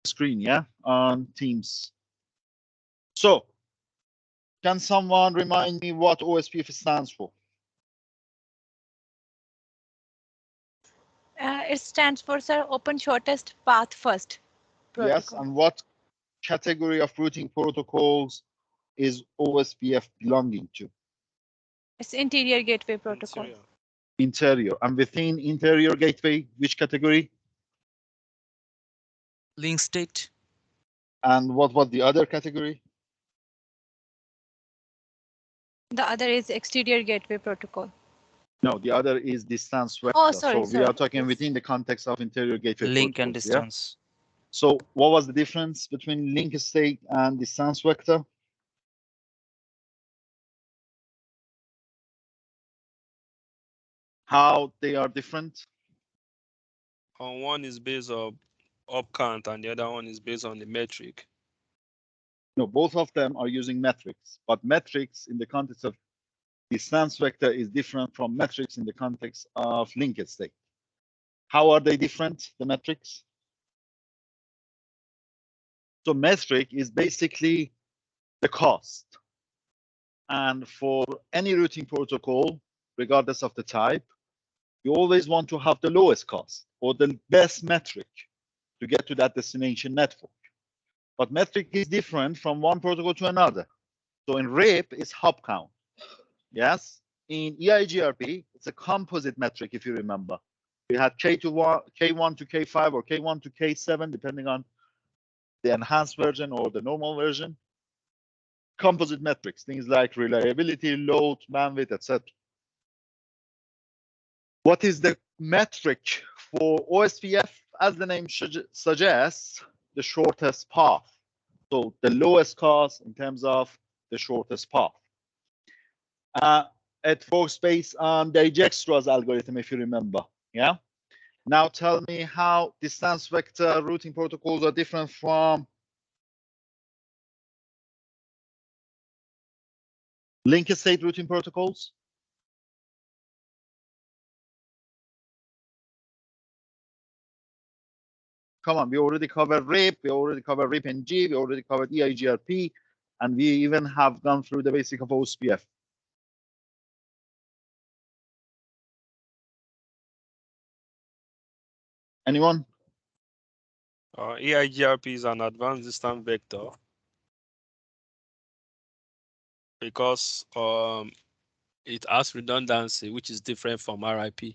screen, yeah, on Teams. So, can someone remind me what OSPF stands for? It stands for, sir, Open Shortest Path First protocol. Yes, and what category of routing protocols is OSPF belonging to? It's Interior Gateway Protocol. Interior. And within interior gateway, which category? Link state. And what was the other category? The other is Exterior Gateway Protocol. No, the other is distance vector. Oh, sorry, so we are talking yes. within the context of interior gateway Link and protocols, yeah? distance. So what was the difference between link state and distance vector? How they are different? One is based on up count and the other one is based on the metric. No, both of them are using metrics, but metrics in the context of distance vector is different from metrics in the context of linked state. How are they different, the metrics? So metric is basically the cost. And for any routing protocol, regardless of the type, you always want to have the lowest cost or the best metric to get to that destination network. But metric is different from one protocol to another. So in RIP, it's hop count. Yes. In EIGRP, it's a composite metric, if you remember. We had K1 to K5 or K1 to K7, depending on the enhanced version or the normal version. Composite metrics, things like reliability, load, bandwidth, etc. What is the metric for OSPF? As the name suggests, the shortest path. So the lowest cost in terms of the shortest path. It works based on Dijkstra's algorithm, if you remember. Yeah. Now tell me how distance vector routing protocols are different from linked state routing protocols. Come on, we already covered RIP, we already covered RIP-NG, we already covered EIGRP, and we even have gone through the basic of OSPF. Anyone? EIGRP is an advanced distance vector because it has redundancy, which is different from RIP.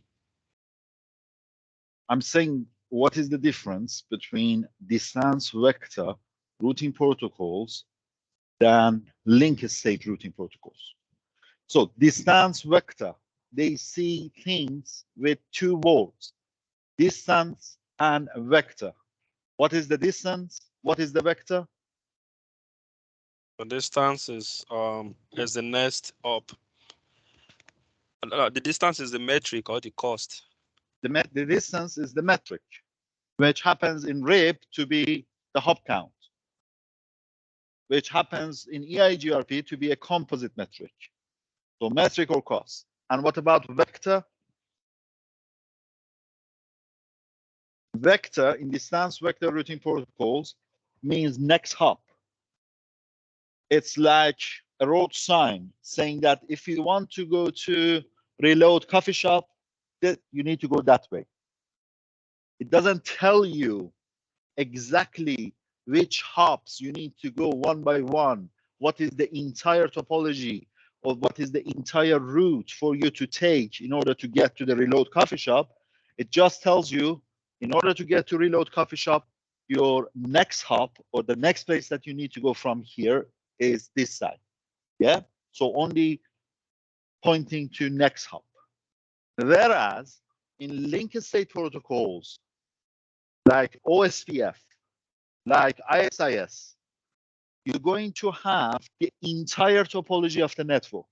I'm saying, what is the difference between distance vector routing protocols than linked state routing protocols? So distance vector, they see things with two words, distance and vector. What is the distance? What is the vector? The distance is the next up. The distance is the metric or the cost. The distance is the metric, which happens in RIP to be the hop count, which happens in EIGRP to be a composite metric. So metric or cost. And what about vector? Vector in distance vector routing protocols means next hop. It's like a road sign saying that if you want to go to Reload coffee shop, you need to go that way. It doesn't tell you exactly which hops you need to go one by one, what is the entire topology, or what is the entire route for you to take in order to get to the Reload coffee shop. It just tells you, in order to get to Reload coffee shop, your next hop or the next place that you need to go from here is this side. Yeah, so only pointing to next hop. Whereas in linked state protocols like OSPF, like ISIS, you're going to have the entire topology of the network.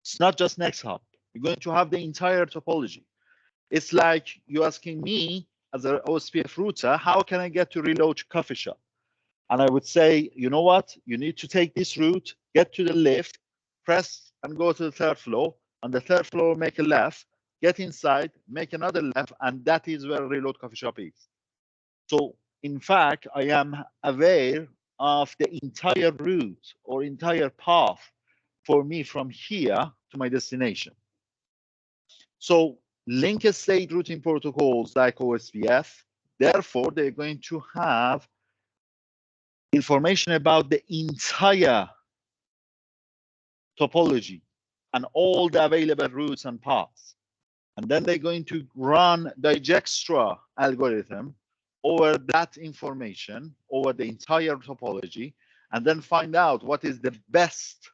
It's not just next hop. You're going to have the entire topology. It's like you asking me as an OSPF router, how can I get to Reload coffee shop? And I would say, you know what? You need to take this route, get to the lift, press and go to the third floor. On the third floor, make a left, get inside, make another left, and that is where Reload coffee shop is. So in fact, I am aware of the entire route or entire path for me from here to my destination. So link state routing protocols like OSPF, therefore, they're going to have information about the entire topology and all the available routes and paths. And then they're going to run Dijkstra algorithm over that information, over the entire topology, and then find out what is the best,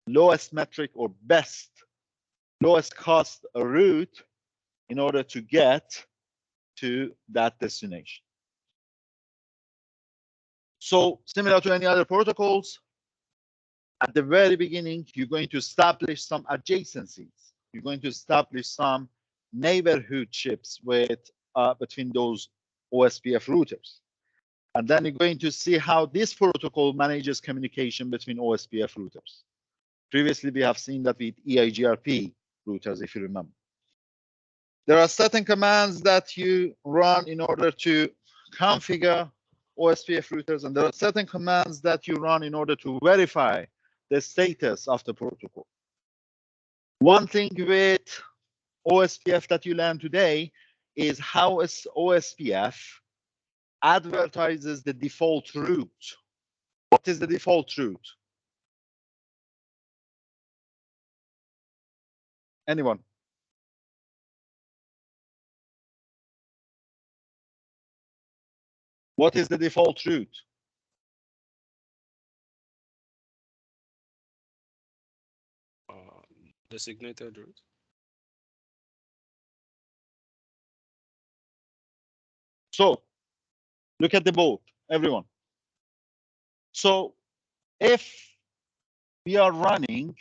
lowest metric or best, lowest cost route in order to get to that destination. So similar to any other protocols, at the very beginning, you're going to establish some adjacencies. You're going to establish some neighborhood chips with between those OSPF routers. And then you're going to see how this protocol manages communication between OSPF routers. Previously, we have seen that with EIGRP routers, if you remember. There are certain commands that you run in order to configure OSPF routers, and there are certain commands that you run in order to verify the status of the protocol. One thing with OSPF that you learned today is how OSPF advertises the default route. What is the default route? Anyone? What is the default route? Designated route. So look at the board, everyone. So if we are running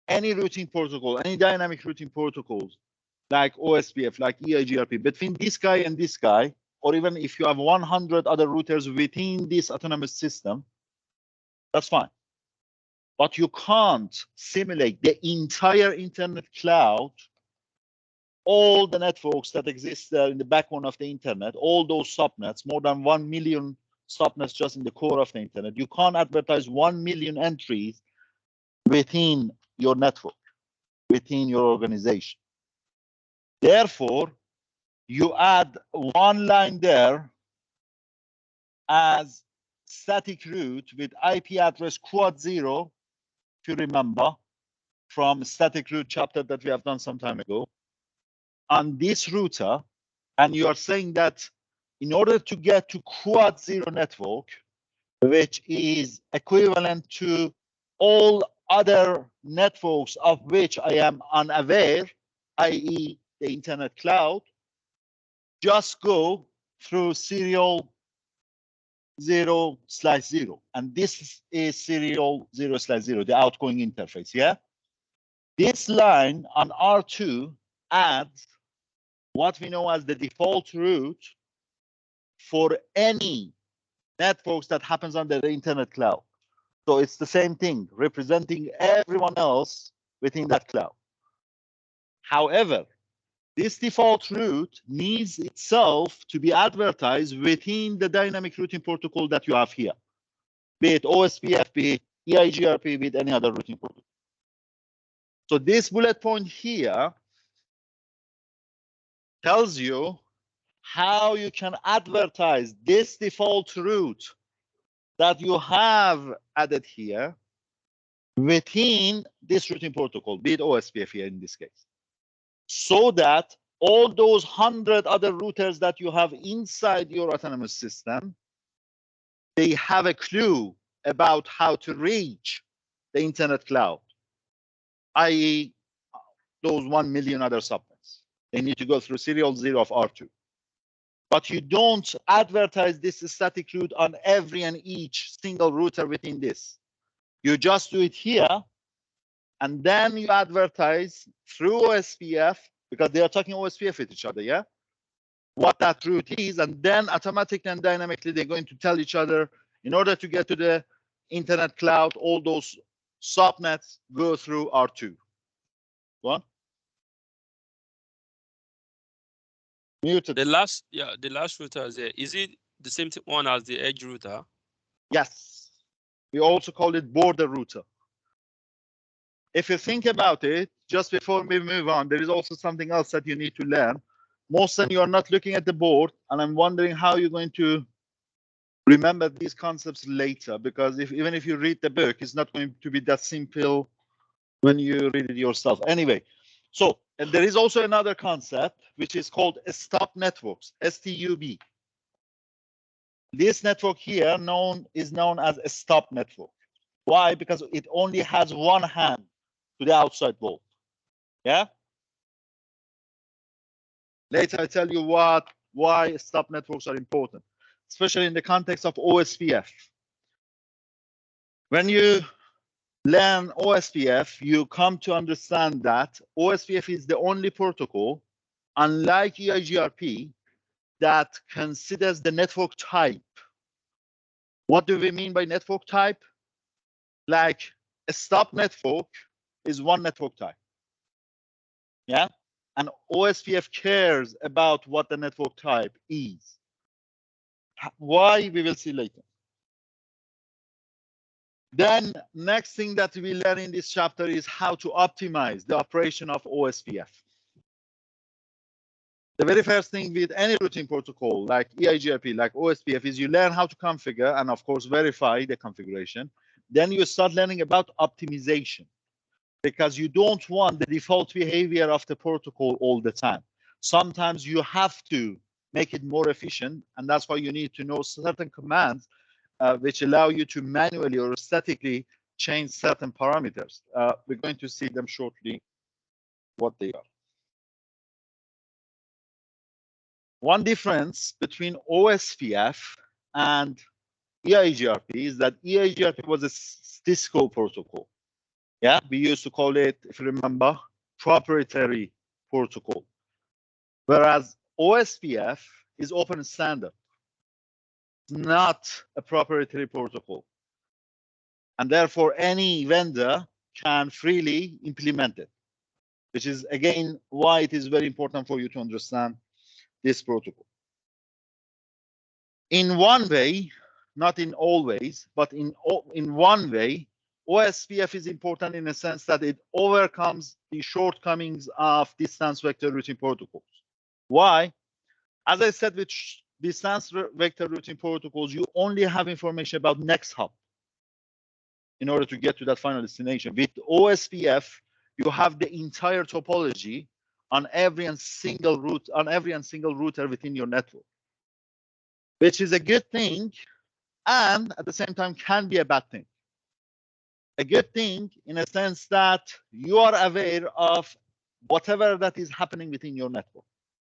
any routing protocol, any dynamic routing protocols like OSPF, like EIGRP, between this guy and this guy, or even if you have 100 other routers within this autonomous system, that's fine. But you can't simulate the entire internet cloud, all the networks that exist there in the backbone of the internet, all those subnets, more than 1 million subnets just in the core of the internet. You can't advertise 1 million entries within your network, within your organization. Therefore, you add one line there as static route with IP address quad 0, if you remember, from static route chapter that we have done some time ago, on this router, and you are saying that in order to get to quad 0 network, which is equivalent to all other networks of which I am unaware, i.e. the internet cloud, just go through serial 0/0. And this is serial 0/0, the outgoing interface, yeah? This line on R2 adds what we know as the default route for any networks that happens under the internet cloud. So it's the same thing, representing everyone else within that cloud. However, this default route needs itself to be advertised within the dynamic routing protocol that you have here, be it OSPF, be it EIGRP, be it any other routing protocol. So this bullet point here tells you how you can advertise this default route that you have added here within this routing protocol, be it OSPF here in this case, so that all those 100 other routers that you have inside your autonomous system, they have a clue about how to reach the internet cloud, i.e. those 1 million other subnets. They need to go through serial 0 of R2. But you don't advertise this static route on every and each single router within this. You just do it here, and then you advertise through OSPF, because they are talking OSPF with each other, yeah? What that route is, and then automatically and dynamically they're going to tell each other, in order to get to the internet cloud, all those subnets go through R2. Go on. Muted. The last router there, is it the same one as the edge router? Yes. We also call it border router. If you think about it, just before we move on, there is also something else that you need to learn. Most of you are not looking at the board, and I'm wondering how you're going to remember these concepts later, because even if you read the book, it's not going to be that simple when you read it yourself. Anyway, so and there is also another concept which is called stop networks, STUB. This network here is known as a stop network. Why? Because it only has one hand to the outside world. Yeah. Later I tell you why stop networks are important, especially in the context of OSPF. When you learn OSPF, you come to understand that OSPF is the only protocol, unlike EIGRP, that considers the network type. What do we mean by network type? Like a stop network is one network type. Yeah. And OSPF cares about what the network type is. Why, we will see later. Then next thing that we learn in this chapter is how to optimize the operation of OSPF. The very first thing with any routing protocol like EIGRP, like OSPF, is you learn how to configure and of course verify the configuration. Then you start learning about optimization, because you don't want the default behavior of the protocol all the time. Sometimes you have to make it more efficient, and that's why you need to know certain commands which allow you to manually or statically change certain parameters. We're going to see them shortly, what they are. One difference between OSPF and EIGRP is that EIGRP was a Cisco protocol. Yeah, we used to call it, if you remember, proprietary protocol. Whereas OSPF is open standard, not a proprietary protocol. And therefore, any vendor can freely implement it, which is, again, why it is very important for you to understand this protocol. In one way, not in all ways, but in one way, OSPF is important in a sense that it overcomes the shortcomings of distance vector routing protocols. Why? As I said, with distance vector routing protocols, you only have information about next hop in order to get to that final destination. With OSPF, you have the entire topology on every single router within your network, which is a good thing, and at the same time can be a bad thing. A good thing in a sense that you are aware of whatever that is happening within your network,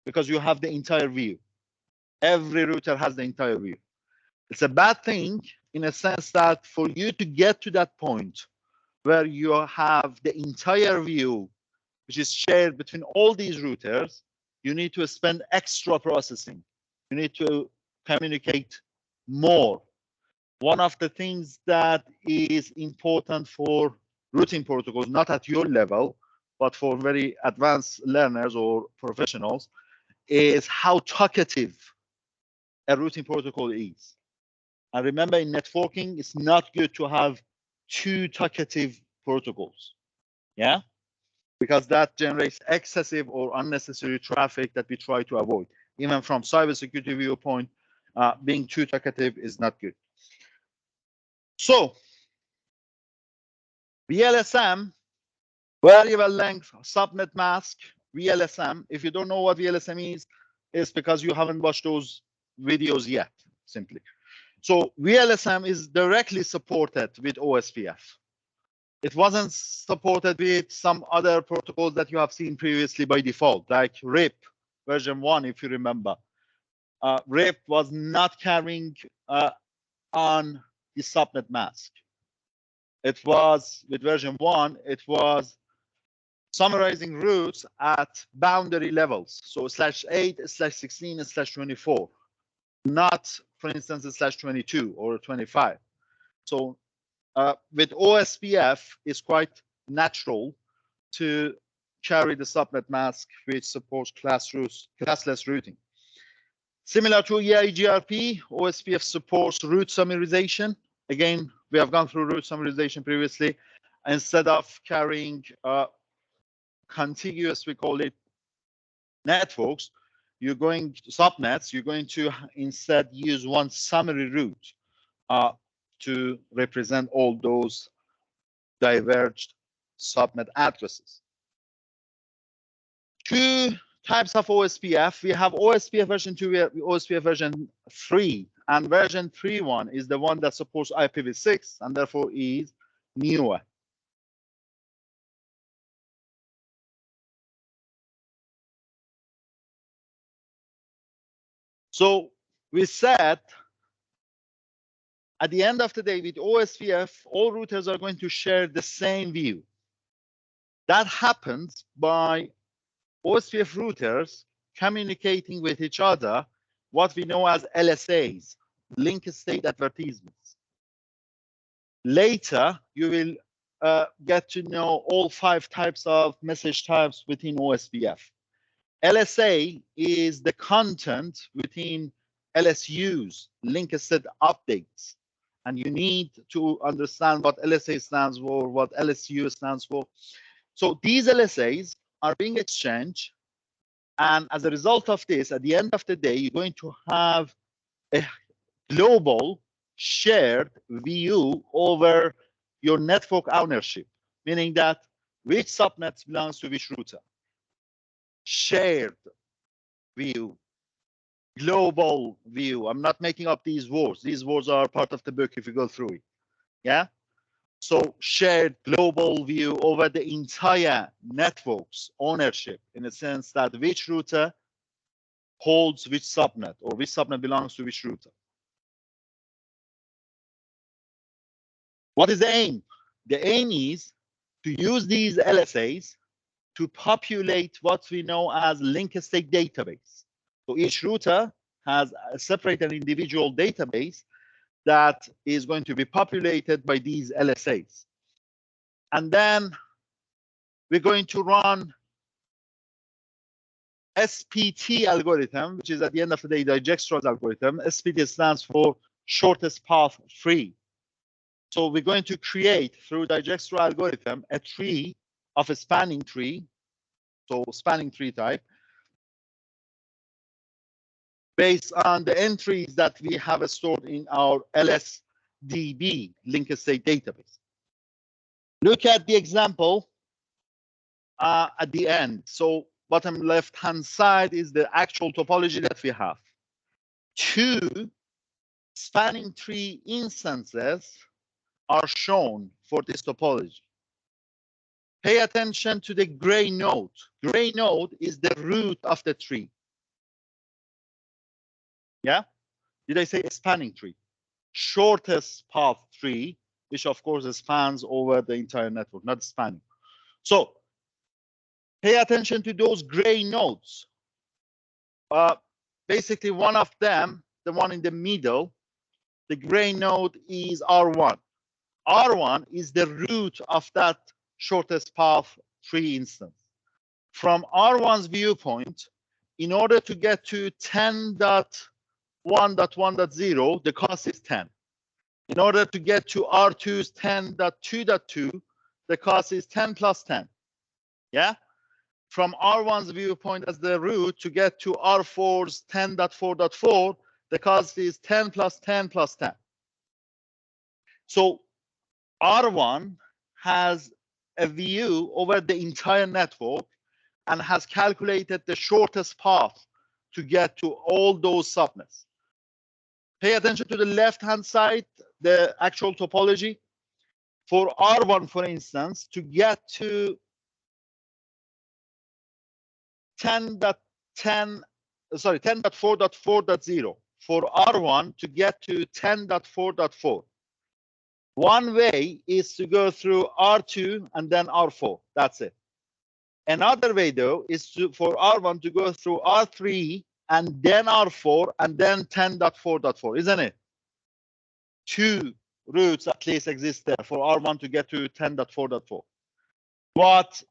because you have the entire view. Every router has the entire view. It's a bad thing in a sense that for you to get to that point where you have the entire view, which is shared between all these routers, you need to spend extra processing. You need to communicate more. One of the things that is important for routing protocols, not at your level, but for very advanced learners or professionals, is how talkative a routing protocol is. And remember, in networking, it's not good to have too talkative protocols. Yeah, because that generates excessive or unnecessary traffic that we try to avoid. Even from cybersecurity viewpoint, being too talkative is not good. So, VLSM, variable length subnet mask, VLSM. If you don't know what VLSM is, it's because you haven't watched those videos yet, simply. So VLSM is directly supported with OSPF. It wasn't supported with some other protocols that you have seen previously by default, like RIP version 1, if you remember. RIP was not carrying on the subnet mask. It was, with version 1, it was summarizing routes at boundary levels. So /8, /16, and /24, not, for instance, /22 or 25. So with OSPF, it's quite natural to carry the subnet mask which supports classless routing. Similar to EIGRP, OSPF supports route summarization. Again, we have gone through route summarization previously. Instead of carrying contiguous, we call it networks, you're going to subnets, you're going to instead use one summary route to represent all those diverged subnet addresses. Two types of OSPF. We have OSPF version 2, we have OSPF version 3, and version 3.1 is the one that supports IPv6 and therefore is newer. So we said at the end of the day with OSPF, all routers are going to share the same view. That happens by OSPF routers communicating with each other, what we know as LSAs, link state advertisements. Later, you will get to know all 5 types of message types within OSPF. LSA is the content within LSUs, link state updates. And you need to understand what LSA stands for, what LSU stands for. So these LSAs are being exchanged. And as a result of this, at the end of the day, you're going to have a global shared view over your network ownership, meaning that which subnet belongs to which router. Shared view, global view. I'm not making up these words. These words are part of the book if you go through it. Yeah? So shared global view over the entire network's ownership, in the sense that which router holds which subnet, or which subnet belongs to which router. What is the aim? The aim is to use these LSAs to populate what we know as link state database. So each router has a separate and individual database that is going to be populated by these LSAs. And then we're going to run SPT algorithm, which is at the end of the day, Dijkstra's algorithm. SPT stands for shortest path tree. So we're going to create through Dijkstra algorithm a tree of a spanning tree, so spanning tree type, based on the entries that we have stored in our LSDB, link state database. Look at the example at the end. So bottom left-hand side is the actual topology that we have. 2 spanning tree instances are shown for this topology. Pay attention to the gray node. Gray node is the root of the tree. Yeah? Did I say a spanning tree? Shortest path tree, which of course spans over the entire network, not spanning. So pay attention to those gray nodes. Basically, one of them, the one in the middle, the gray node is R1. R1 is the root of that shortest path tree instance. From R1's viewpoint, in order to get to 10.1.1.0, the cost is 10. In order to get to R2's 10.2.2, the cost is 10 plus 10. Yeah? From R1's viewpoint as the root to get to R4's 10.4.4, the cost is 10 plus 10 plus 10. So R1 has a view over the entire network and has calculated the shortest path to get to all those subnets. Pay attention to the left-hand side, the actual topology. For R1, for instance, to get to 10.4.4.0, for R1 to get to 10.4.4, one way is to go through R2 and then R4. That's it. Another way, though, is for R1 to go through R3 and then R4 and then 10.4.4, isn't it? 2 routes at least exist there for R1 to get to 10.4.4. What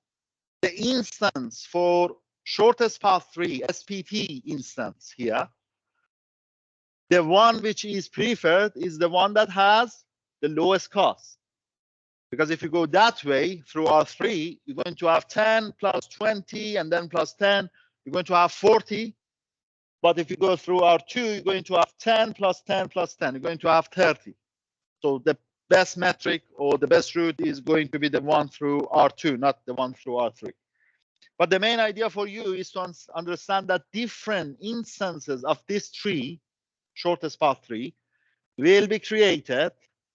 the instance for shortest path 3, SPT instance here, the one which is preferred is the one that has the lowest cost. Because if you go that way through R3, you're going to have 10 plus 20 and then plus 10, you're going to have 40. But if you go through R2, you're going to have 10 plus 10 plus 10, you're going to have 30. So the best metric or the best route is going to be the one through R2, not the one through R3. But the main idea for you is to understand that different instances of this tree, shortest path tree, will be created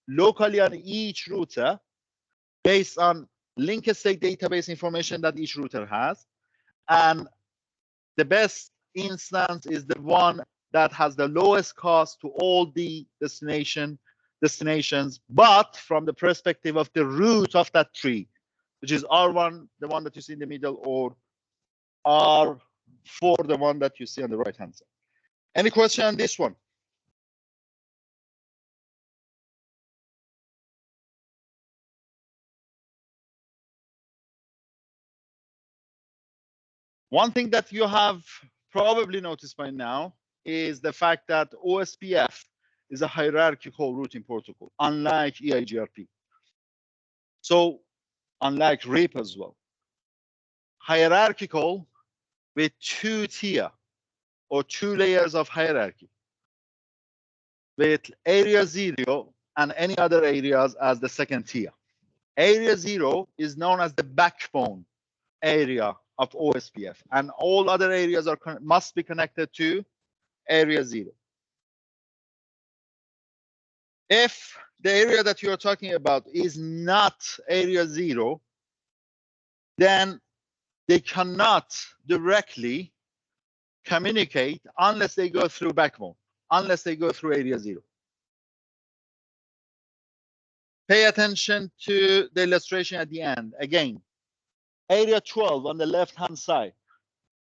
locally on each router based on linked state database information that each router has. And the best instance is the one that has the lowest cost to all the destinations, but from the perspective of the root of that tree, which is R1, the one that you see in the middle, or R4, the one that you see on the right-hand side. Any question on this one? One thing that you have probably noticed by now is the fact that OSPF is a hierarchical routing protocol, unlike EIGRP. So, unlike RIP as well. Hierarchical with 2 tier or 2 layers of hierarchy, with area 0 and any other areas as the second tier. Area 0 is known as the backbone area of OSPF, and all other areas must be connected to area 0. If the area that you are talking about is not area 0, then they cannot directly communicate unless they go through backbone, unless they go through area 0. Pay attention to the illustration at the end. Again, area 12 on the left-hand side.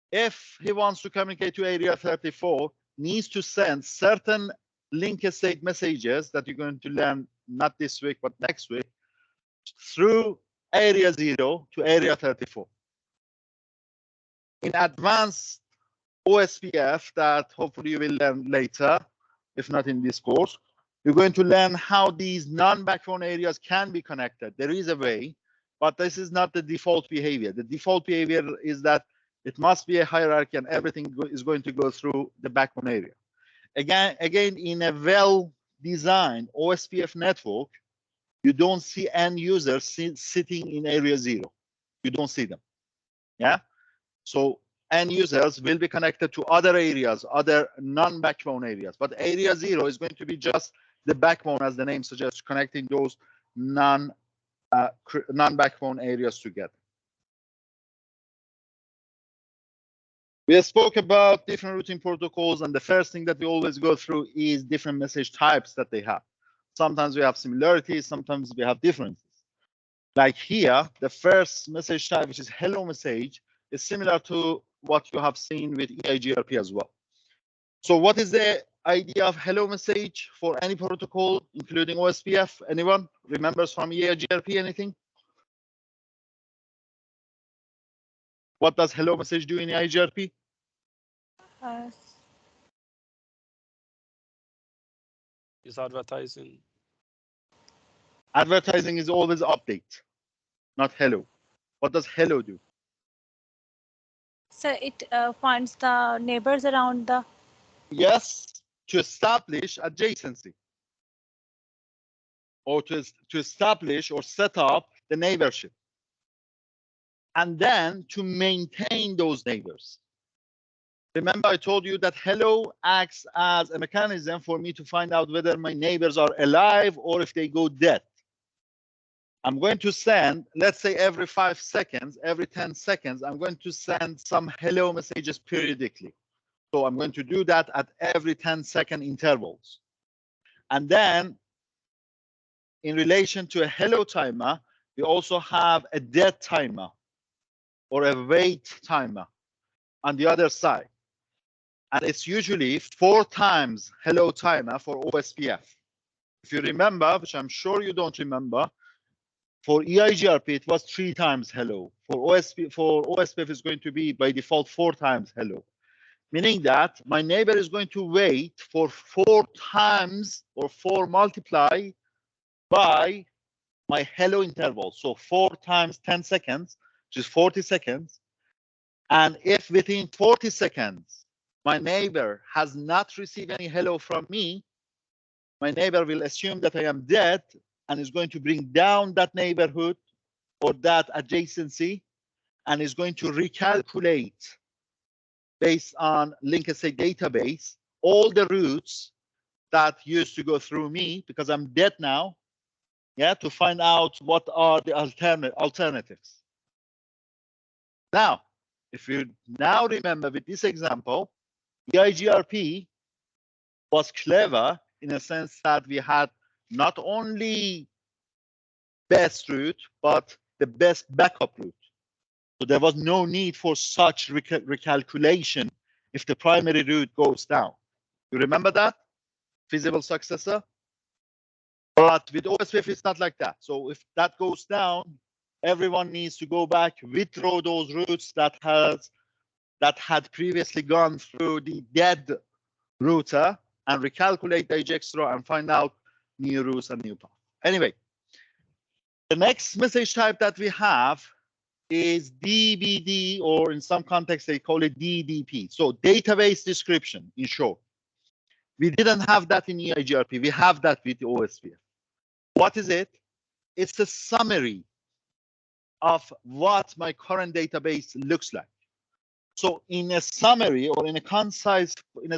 If he wants to communicate to area 34, needs to send certain link state messages that you're going to learn not this week, but next week, through area 0 to area 34. In advanced OSPF that hopefully you will learn later, if not in this course, you're going to learn how these non-backbone areas can be connected. There is a way, but this is not the default behavior. The default behavior is that it must be a hierarchy and everything is going to go through the backbone area. Again, in a well-designed OSPF network, you don't see end users sitting in area 0. You don't see them. Yeah. So end users will be connected to other areas, other non-backbone areas. But area 0 is going to be just the backbone, as the name suggests, connecting those non-backbone areas together. We spoke about different routing protocols, and the first thing that we always go through is different message types that they have. Sometimes we have similarities, sometimes we have differences. Like here, the first message type, which is hello message, is similar to what you have seen with EIGRP as well. So what is the idea of hello message for any protocol, including OSPF? Anyone remembers from EIGRP anything? What does hello message do in EIGRP? Is advertising. Advertising is always update, not hello. What does hello do? So it finds the neighbors around the. Yes, to establish adjacency, or to establish or set up the neighborship, and then to maintain those neighbors. Remember, I told you that hello acts as a mechanism for me to find out whether my neighbors are alive or if they go dead. I'm going to send, let's say every 5 seconds, every 10 seconds, I'm going to send some hello messages periodically. So I'm going to do that at every 10-second intervals. And then in relation to a hello timer, we also have a dead timer or a wait timer on the other side. And it's usually 4 times hello timer for OSPF. If you remember, which I'm sure you don't remember, For EIGRP, it was 3 times hello. For OSPF, it's going to be by default 4 times hello. Meaning that my neighbor is going to wait for 4 times or 4 multiply by my hello interval. So 4 times 10 seconds, which is 40 seconds. And if within 40 seconds, my neighbor has not received any hello from me, my neighbor will assume that I am dead and is going to bring down that neighborhood or that adjacency and is going to recalculate based on linked state database all the routes that used to go through me because I'm dead now, yeah, to find out what are the alternatives. Now, if you now remember with this example, EIGRP was clever in a sense that we had not only best route, but the best backup route. So there was no need for such recalculation if the primary route goes down. You remember that? Feasible successor? But with OSPF, it's not like that. So if that goes down, everyone needs to go back, withdraw those routes that had previously gone through the dead router and recalculate the ejectro and find out new routes and new path. Anyway, the next message type that we have is DBD, or in some contexts they call it DDP. So database description, in short. We didn't have that in EIGRP. We have that with OSPF. What is it? It's a summary of what my current database looks like. So in a summary or in a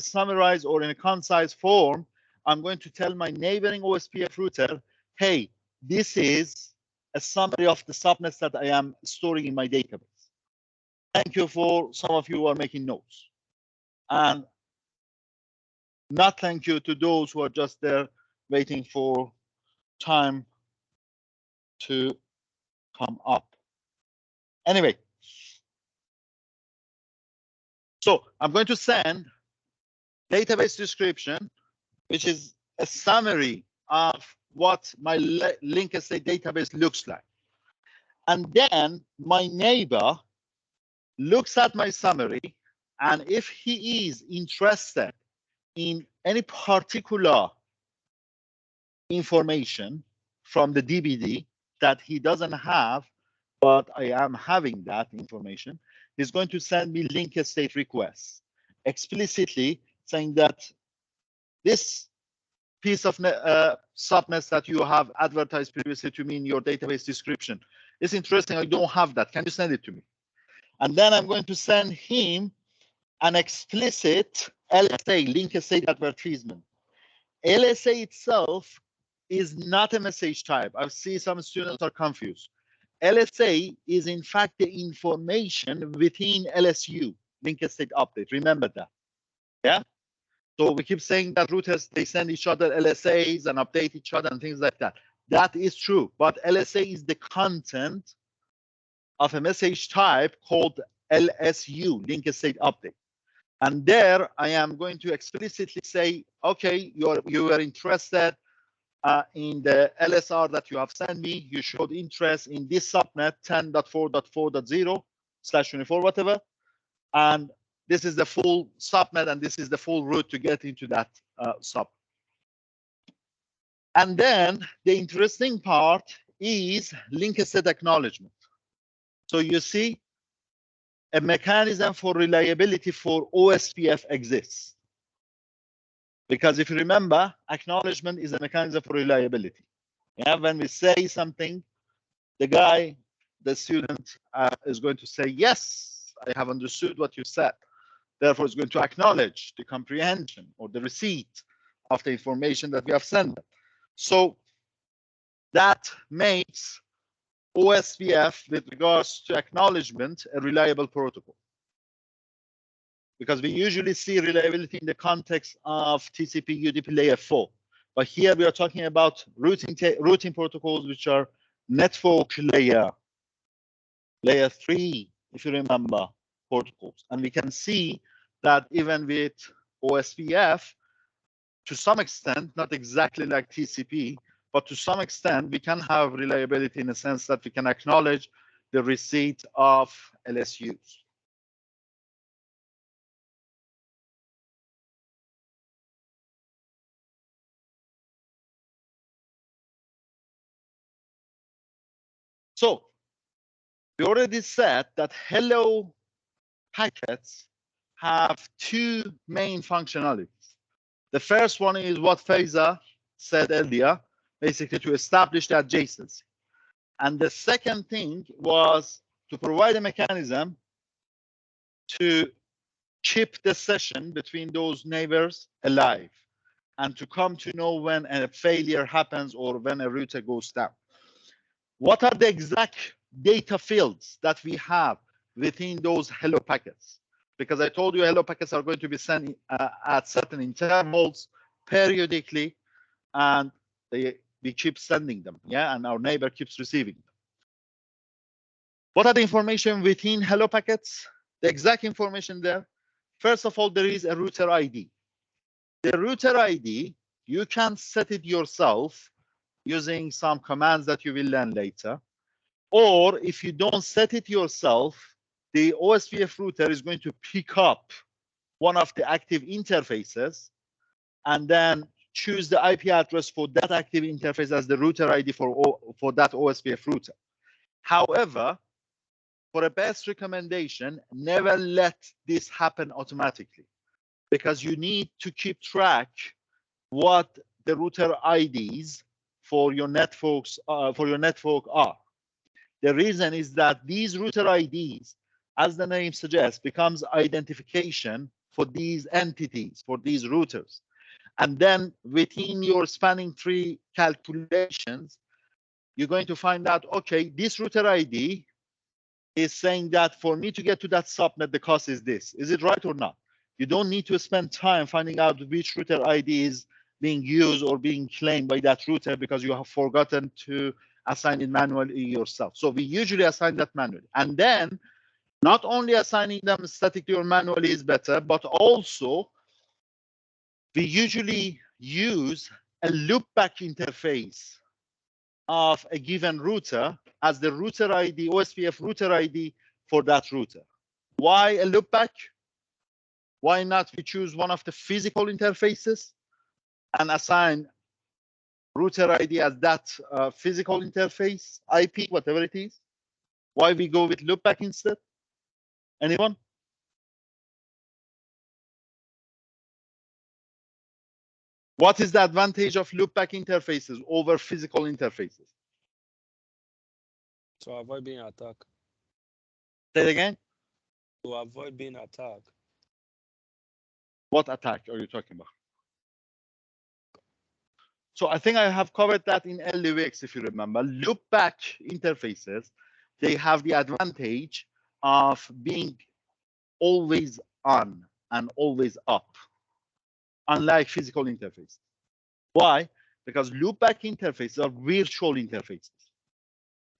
summarized or in a concise form, I'm going to tell my neighboring OSPF router, hey, this is a summary of the subnets that I am storing in my database. Thank you for some of you who are making notes. And not thank you to those who are just there waiting for time to come up. Anyway, so I'm going to send database description, which is a summary of what my linked state database looks like. And then my neighbor looks at my summary, and if he is interested in any particular information from the DBD that he doesn't have, but I am having that information, he's going to send me linked state requests, explicitly saying that this piece of subnets that you have advertised previously to me in your database description is interesting. I don't have that. Can you send it to me? And then I'm going to send him an explicit LSA, linked state advertisement. LSA itself is not a message type. I see some students are confused. LSA is in fact the information within LSU, linked state update. Remember that, yeah? So we keep saying that routers, they send each other LSAs and update each other and things like that. That is true, but LSA is the content of a message type called LSU, linked state update. And there I am going to explicitly say, okay, you are interested in the LSR that you have sent me. You showed interest in this subnet 10.4.4.0/24, whatever. And this is the full subnet, and this is the full route to get into that sub. And then the interesting part is linked state acknowledgement. So you see, a mechanism for reliability for OSPF exists. Because if you remember, acknowledgement is a mechanism for reliability. Yeah, when we say something, the student is going to say, yes, I have understood what you said. Therefore, it's going to acknowledge the comprehension or the receipt of the information that we have sent them. So that makes OSPF, with regards to acknowledgement, a reliable protocol. Because we usually see reliability in the context of TCP UDP layer 4. But here we are talking about routing protocols which are network layer 3, if you remember, protocols. And we can see that even with OSPF, to some extent, not exactly like TCP, but to some extent, we can have reliability in the sense that we can acknowledge the receipt of LSUs. So we already said that hello packets have two main functionalities. The first one is what Faiza said earlier, basically to establish the adjacency. And the second thing was to provide a mechanism to keep the session between those neighbors alive and to come to know when a failure happens or when a router goes down. What are the exact data fields that we have within those hello packets? Because I told you hello packets are going to be sent at certain intervals periodically, and we keep sending them, yeah, and our neighbor keeps receiving them. What are the information within hello packets? The exact information there. First of all, there is a router ID. The router ID, you can set it yourself using some commands that you will learn later. Or if you don't set it yourself, the OSPF router is going to pick up one of the active interfaces and then choose the IP address for that active interface as the router ID for that OSPF router. However, for a best recommendation, never let this happen automatically, because you need to keep track what the router IDs for your network are. The reason is that these router IDs, as the name suggests, becomes identification for these entities, for these routers. And then within your spanning tree calculations, you're going to find out, okay, this router ID is saying that for me to get to that subnet, the cost is this. Is it right or not? You don't need to spend time finding out which router ID is being used or being claimed by that router because you have forgotten to assign it manually yourself. So we usually assign that manually. And then not only assigning them statically or manually is better, but also we usually use a loopback interface of a given router as the router ID, OSPF router ID for that router. Why a loopback? Why not we choose one of the physical interfaces and assign router ID as that physical interface, IP, whatever it is? Why we go with loopback instead? Anyone? What is the advantage of loopback interfaces over physical interfaces? To avoid being attacked. Say it again. To avoid being attacked. What attack are you talking about? So I think I have covered that in early weeks, if you remember. Loopback interfaces, they have the advantage of being always on and always up, unlike physical interfaces. Why? Because loopback interfaces are virtual interfaces.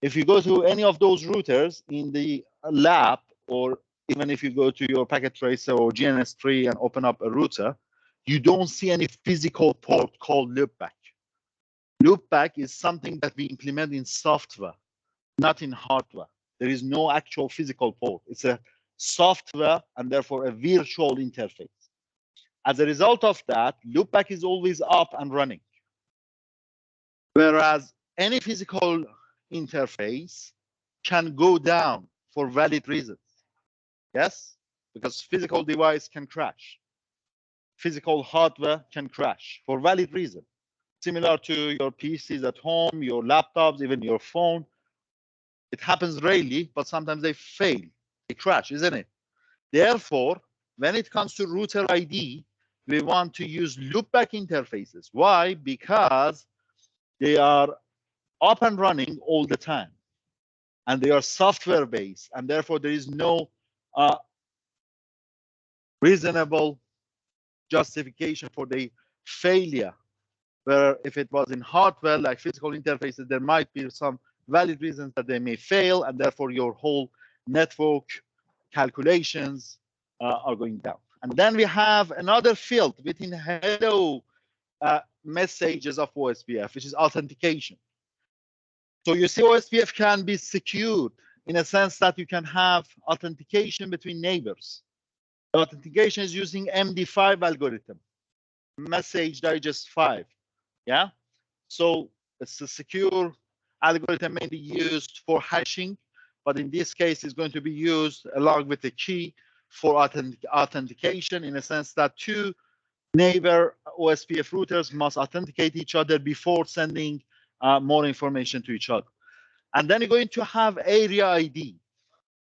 If you go to any of those routers in the lab, or even if you go to your packet tracer or GNS tree and open up a router, you don't see any physical port called loopback. Loopback is something that we implement in software, not in hardware. There is no actual physical port. It's a software and therefore a virtual interface. As a result of that, loopback is always up and running. Whereas any physical interface can go down for valid reasons. Yes, because physical device can crash. Physical hardware can crash for valid reason. Similar to your PCs at home, your laptops, even your phone. It happens rarely, but sometimes they fail. They crash, isn't it? Therefore, when it comes to router ID, we want to use loopback interfaces. Why? Because they are up and running all the time. And they are software based. And therefore, there is no reasonable justification for the failure. Where if it was in hardware, like physical interfaces, there might be some valid reasons that they may fail. And therefore, your whole network calculations are going down. And then we have another field within hello messages of OSPF, which is authentication. So you see, OSPF can be secured in a sense that you can have authentication between neighbors. The authentication is using MD5 algorithm, message digest 5. Yeah. So it's a secure algorithm, may be used for hashing, but in this case, it's going to be used along with the key for authentication, in a sense that two neighbor OSPF routers must authenticate each other before sending more information to each other. And then you're going to have area ID.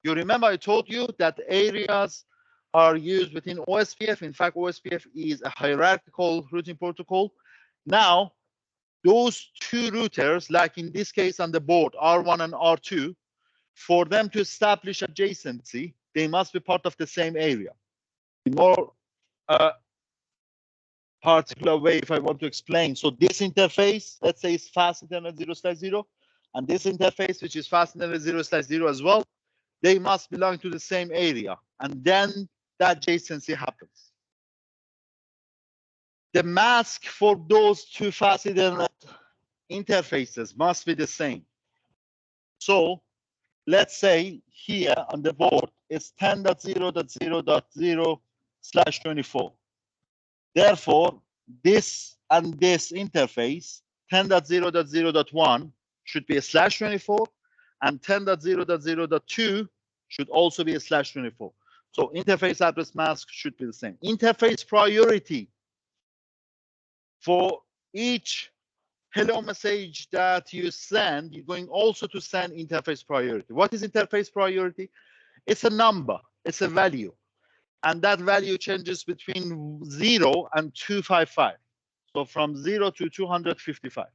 You remember I told you that areas are used within OSPF. In fact, OSPF is a hierarchical routing protocol. Now, those two routers, like in this case on the board, R1 and R2, for them to establish adjacency, they must be part of the same area. In more particular way, if I want to explain, so this interface, let's say, is fast internet 0/0, and this interface, which is fast internet 0/0 as well, they must belong to the same area, and then that adjacency happens. The mask for those two fast internet interfaces must be the same. So let's say here on the board it's 10.0.0.0/24. Therefore, this and this interface, 10.0.0.1, should be a /24, and 10.0.0.2 should also be a /24. So interface address mask should be the same. Interface priority for each hello message that you send, you're going also to send interface priority. What is interface priority? It's a number, it's a value. And that value changes between 0 and 255. So from 0 to 255.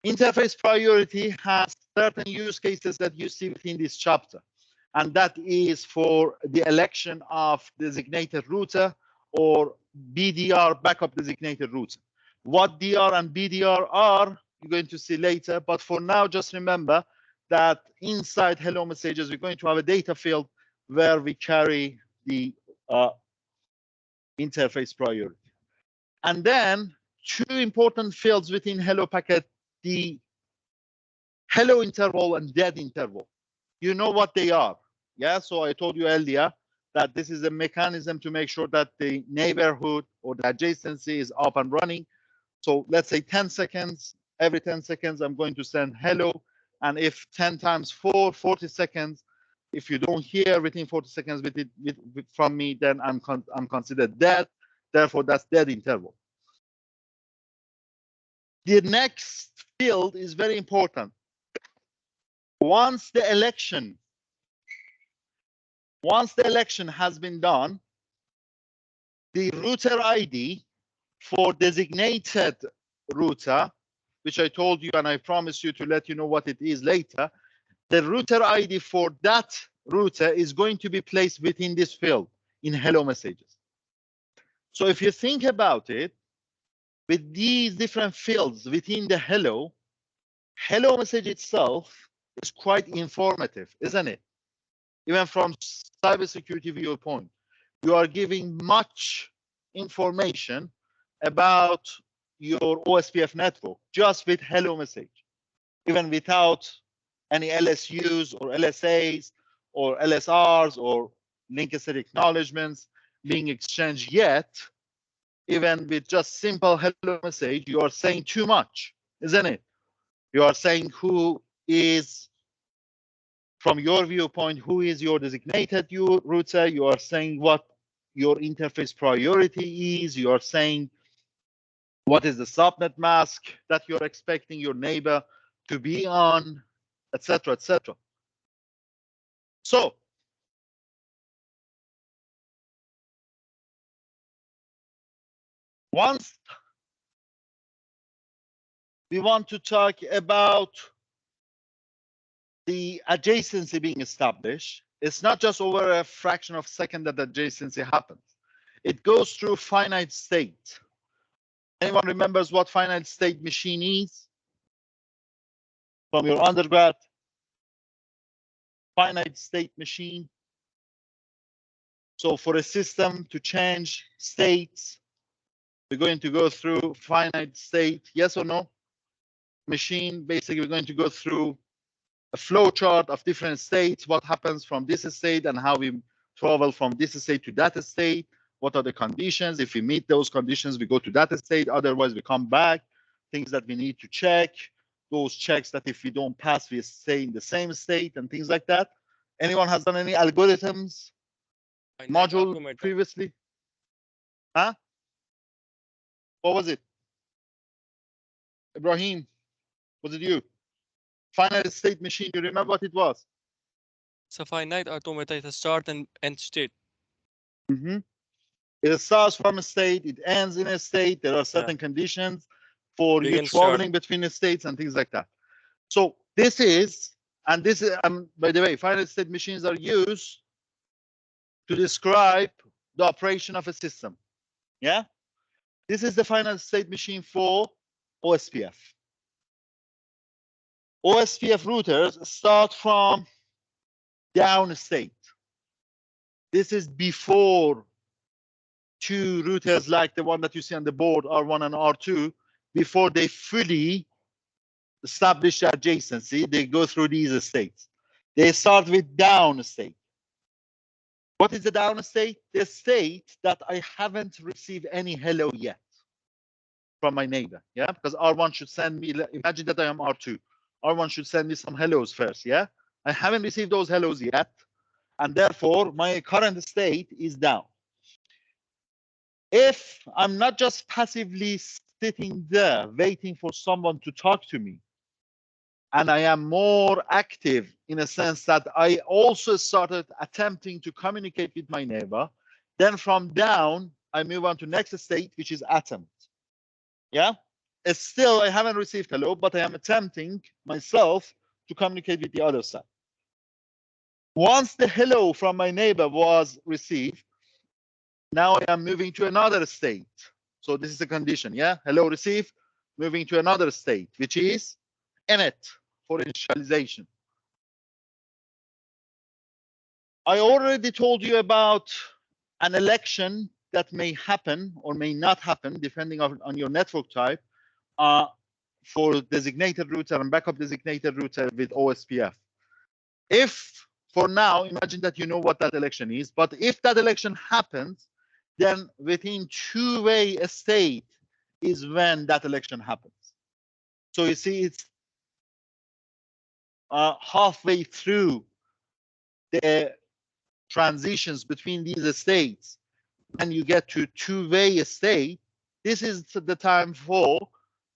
Interface priority has certain use cases that you see within this chapter. And that is for the election of designated router or BDR, backup designated router. What DR and BDR are, you're going to see later. But for now, just remember that inside hello messages, we're going to have a data field where we carry the interface priority. And then two important fields within hello packet, the hello interval and dead interval. You know what they are. Yeah, so I told you earlier that this is a mechanism to make sure that the neighborhood or the adjacency is up and running. So let's say 10 seconds, every 10 seconds, I'm going to send hello. And if 10 times 4, 40 seconds, if you don't hear within 40 seconds from me, then I'm considered dead. Therefore, that's dead interval. The next field is very important. Once the election has been done, the router ID for designated router, which I told you and I promised you to let you know what it is later, the router ID for that router is going to be placed within this field in hello messages. So if you think about it, with these different fields within the hello message itself is quite informative, isn't it? Even from cybersecurity viewpoint, you are giving much information about your OSPF network just with hello message, even without any LSUs or LSAs or LSRs or link state acknowledgements being exchanged yet. Even with just simple hello message, you are saying too much, isn't it? You are saying who is, from your viewpoint, who is your designated router. You are saying what your interface priority is. You are saying what is the subnet mask that you're expecting your neighbor to be on, etc., etc. So once we want to talk about the adjacency being established, it's not just over a fraction of a second that adjacency happens. It goes through finite state. Anyone remembers what finite state machine is from your undergrad? Finite state machine. So for a system to change states We're going to go through finite state, yes or no? Machine, basically, we're going to go through a flow chart of different states, what happens from this state and how we travel from this state to that state. What are the conditions? If we meet those conditions, we go to that state. Otherwise, we come back. Things that we need to check. Those checks that if we don't pass, we stay in the same state and things like that. Anyone has done any algorithms module previously? Huh? What was it? Ibrahim, was it you? Finite state machine, you remember what it was? It's a finite automated start and end state. It starts from a state, it ends in a state. There are certain conditions for you traveling between the states and things like that. So this is, and this is, by the way, finite state machines are used to describe the operation of a system. Yeah, this is the finite state machine for OSPF. OSPF routers start from down state. This is before two routers like the one that you see on the board, R1 and R2, before they fully establish adjacency, they go through these states. They start with down state. What is the down state? The state that I haven't received any hello yet from my neighbor. Yeah, because R1 should send me, imagine that I am R2. R1 should send me some hellos first. Yeah, I haven't received those hellos yet. And therefore, my current state is down. If I'm not just passively sitting there waiting for someone to talk to me, and I am more active in a sense that I also started attempting to communicate with my neighbor, then from down, I move on to next state, which is attempt. Yeah, it's still, I haven't received hello, but I am attempting myself to communicate with the other side. Once the hello from my neighbor was received, now I am moving to another state. So this is a condition, yeah? Hello received, moving to another state, which is init for initialization. I already told you about an election that may happen or may not happen, depending on your network type, for designated router and backup designated router with OSPF. If, for now, imagine that you know what that election is, but if that election happens, then within two-way state is when that election happens. So you see, it's halfway through the transitions between these states. When you get to two-way state, this is the time for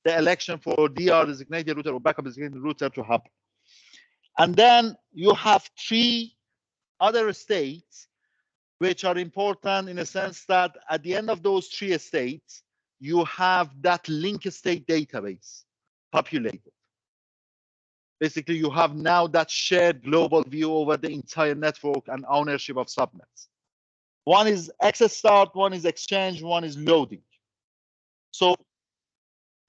the election for DR designated router or backup designated router to happen. And then you have three other states which are important in a sense that at the end of those three states, you have that link state database populated. Basically, you have now that shared global view over the entire network and ownership of subnets. One is access start, one is exchange, one is loading. So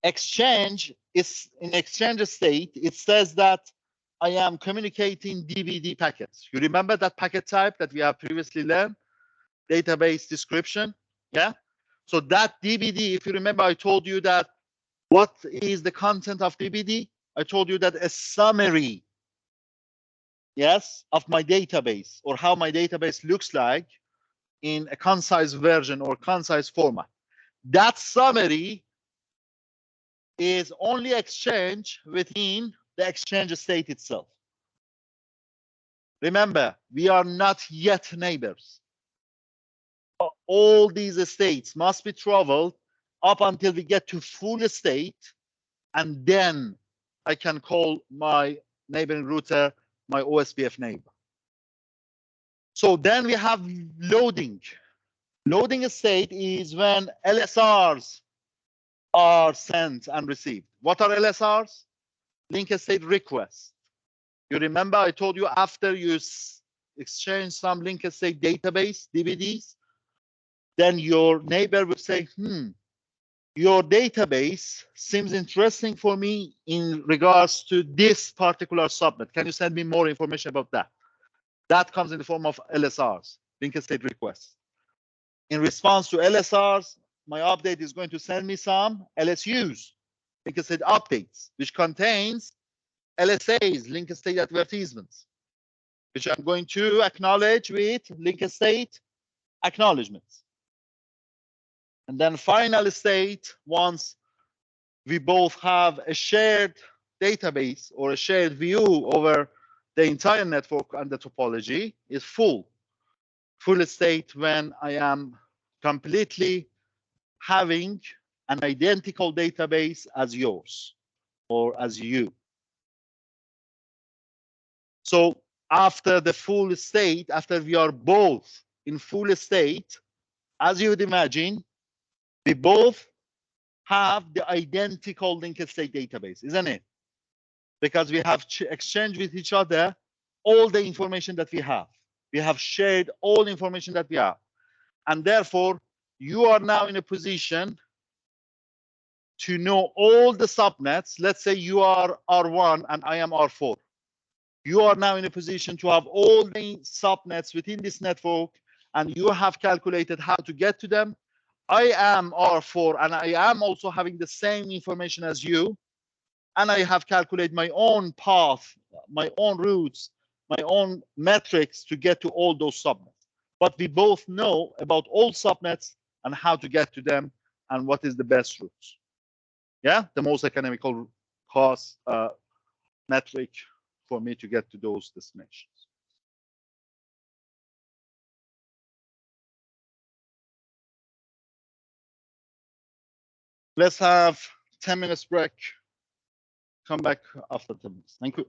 exchange is in exchange state, it says that I am communicating DVD packets. You remember that packet type that we have previously learned? Database description, yeah? So that DVD, if you remember, I told you that what is the content of DVD? I told you that a summary, yes, of my database or how my database looks like in a concise version or concise format. That summary is only exchanged within the exchange state itself. Remember, we are not yet neighbors. All these states must be traveled up until we get to full state, and then I can call my neighboring router my OSPF neighbor. So then we have loading. Loading state is when LSRs are sent and received. What are LSRs? Link state requests. You remember I told you after you exchange some link state database, DVDs, then your neighbor will say, your database seems interesting for me in regards to this particular subnet. Can you send me more information about that? That comes in the form of LSRs, link state requests. In response to LSRs, my update is going to send me some LSUs, link state updates, which contains LSAs, link state advertisements, which I'm going to acknowledge with link state acknowledgements. And then final state, once we both have a shared database or a shared view over the entire network and the topology, is full state when I am completely having an identical database as yours or as you. So after the full state, after we are both in full state, as you would imagine, we both have the identical linked state database, isn't it? Because we have exchanged with each other all the information that we have. We have shared all information that we have. And therefore, you are now in a position to know all the subnets. Let's say you are R1 and I am R4. You are now in a position to have all the subnets within this network, and you have calculated how to get to them. I am R4 and I am also having the same information as you, and I have calculated my own path, my own routes, my own metrics to get to all those subnets. But we both know about all subnets and how to get to them and what is the best routes. Yeah, the most economical cost metric for me to get to those destinations. Let's have 10 minutes break. Come back after 10 minutes. Thank you.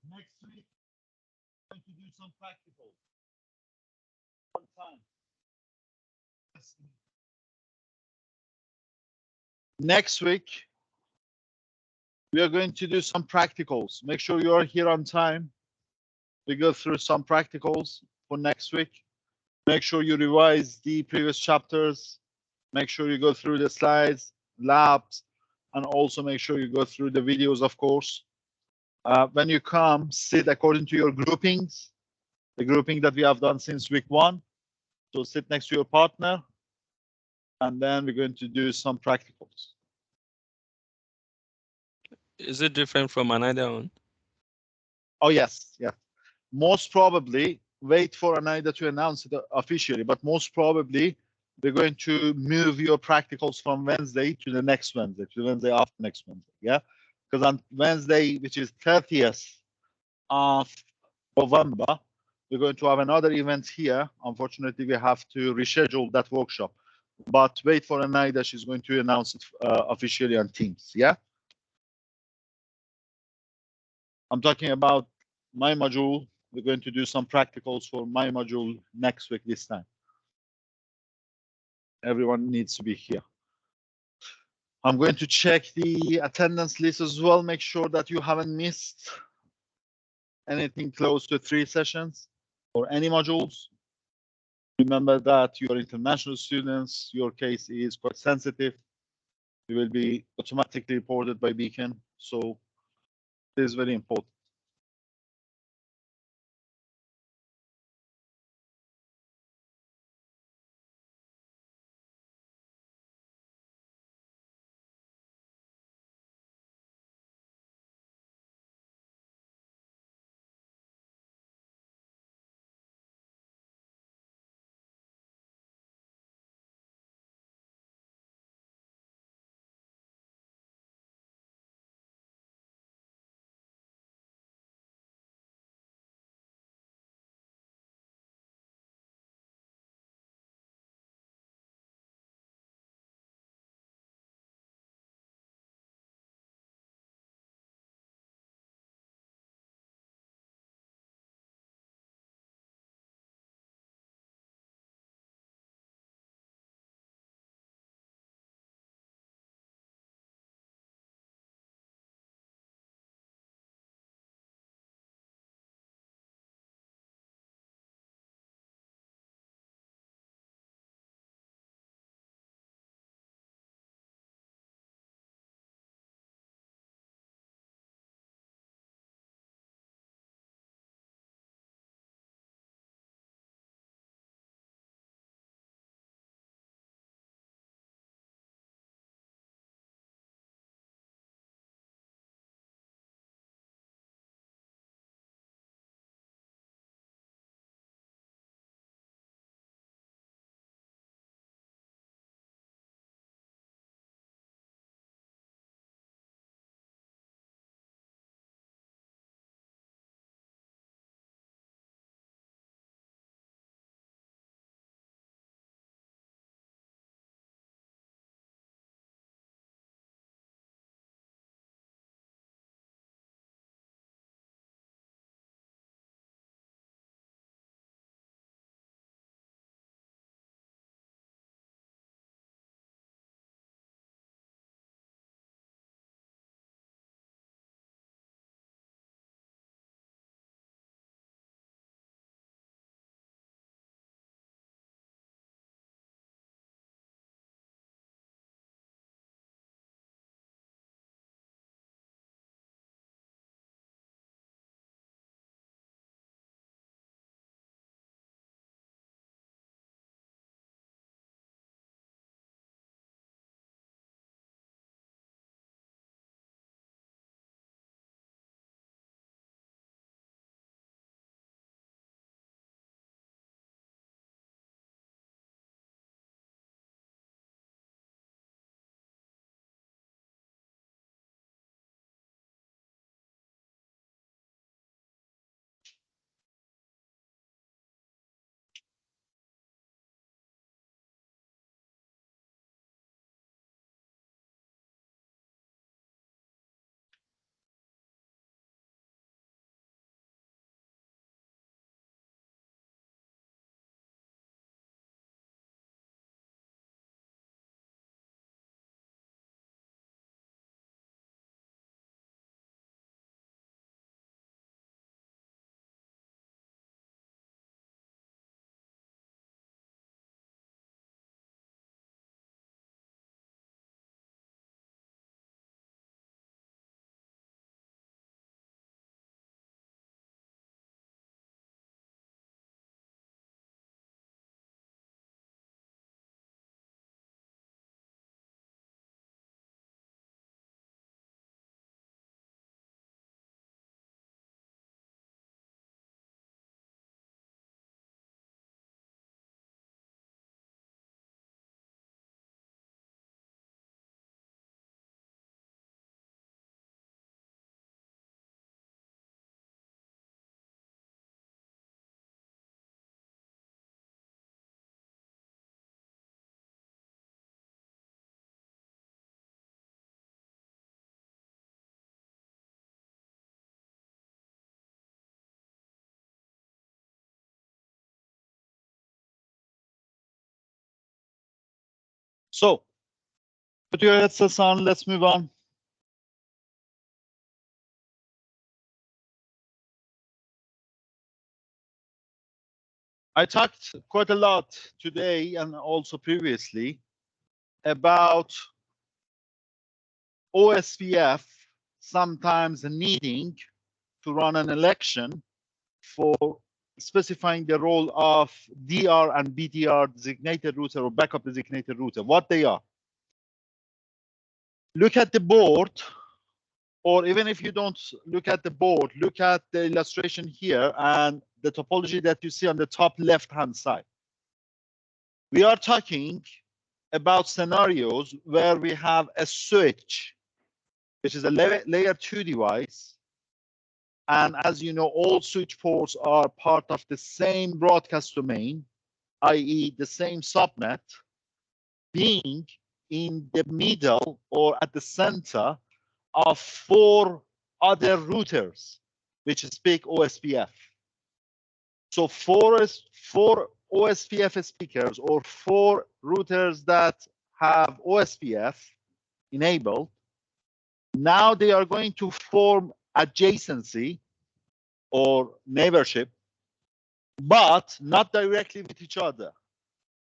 next week, I'm going to do some practicals. On time. Next week, we are going to do some practicals. Make sure you are here on time. We go through some practicals for next week. Make sure you revise the previous chapters. Make sure you go through the slides, labs, and also make sure you go through the videos, of course. When you come, sit according to your groupings, the grouping that we have done since week 1. So sit next to your partner, and then we're going to do some practicals. Is it different from another one? Oh, yes, yes. Most probably, wait for Anaida to announce it officially, but most probably, we're going to move your practicals from Wednesday to the next Wednesday, to the Wednesday after next Wednesday, yeah? Because on Wednesday, which is 30th of November, we're going to have another event here. Unfortunately, we have to reschedule that workshop. But wait for Anaida, she's going to announce it officially on Teams, yeah? I'm talking about my module. We're going to do some practicals for my module next week this time. Everyone needs to be here. I'm going to check the attendance list as well, make sure that you haven't missed anything close to 3 sessions or any modules. Remember that you are international students, your case is quite sensitive. You will be automatically reported by Beacon, so it is very important. So, put your headsets on, let's move on. I talked quite a lot today and also previously about OSPF sometimes needing to run an election for specifying the role of DR and BDR designated router or backup designated router, what they are. Look at the board, or even if you don't look at the board, look at the illustration here and the topology that you see on the top left-hand side. We are talking about scenarios where we have a switch, which is a layer 2 device. And as you know, all switch ports are part of the same broadcast domain, i.e. the same subnet, being in the middle or at the center of 4 other routers, which speak OSPF. So 4 OSPF speakers or 4 routers that have OSPF enabled, now they are going to form adjacency or neighborship, but not directly with each other,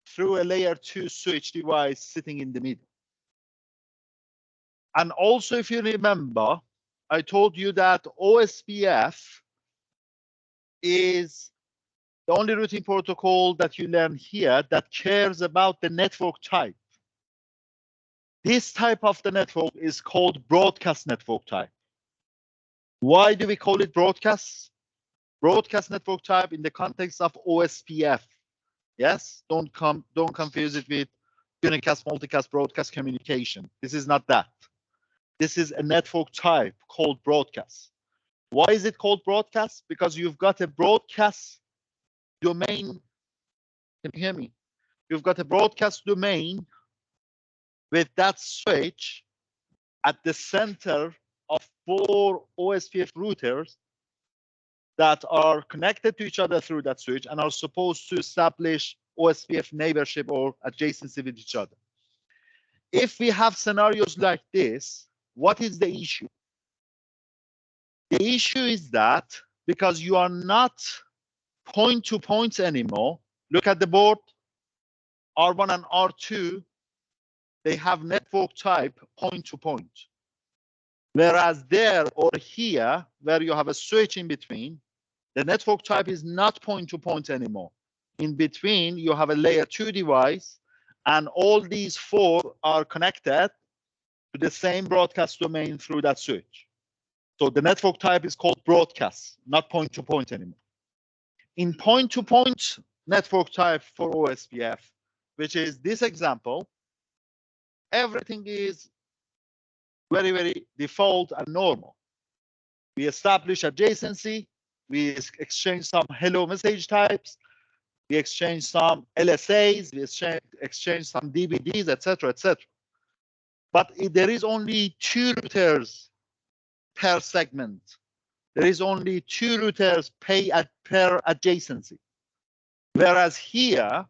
through a layer 2 switch device sitting in the middle. And also, if you remember, I told you that OSPF is the only routing protocol that you learn here that cares about the network type. This type of the network is called broadcast network type. Why do we call it broadcast? Broadcast network type in the context of OSPF. Yes, don't confuse it with unicast, multicast, broadcast communication. This is not that. This is a network type called broadcast. Why is it called broadcast? Because you've got a broadcast domain. Can you hear me? You've got a broadcast domain with that switch at the center of 4 OSPF routers that are connected to each other through that switch and are supposed to establish OSPF neighborship or adjacency with each other. If we have scenarios like this, what is the issue? The issue is that because you are not point to point anymore, look at the board, R1 and R2, they have network type point to point. Whereas there or here, where you have a switch in between, the network type is not point to point anymore. In between, you have a layer 2 device, and all these 4 are connected to the same broadcast domain through that switch. So the network type is called broadcast, not point to point anymore. In point to point network type for OSPF, which is this example, everything is very, very default and normal. We establish adjacency, we exchange some hello message types, we exchange some LSAs, we exchange some DVDs, etc., etc. But there is only 2 routers per segment. There is only 2 routers per adjacency. Whereas here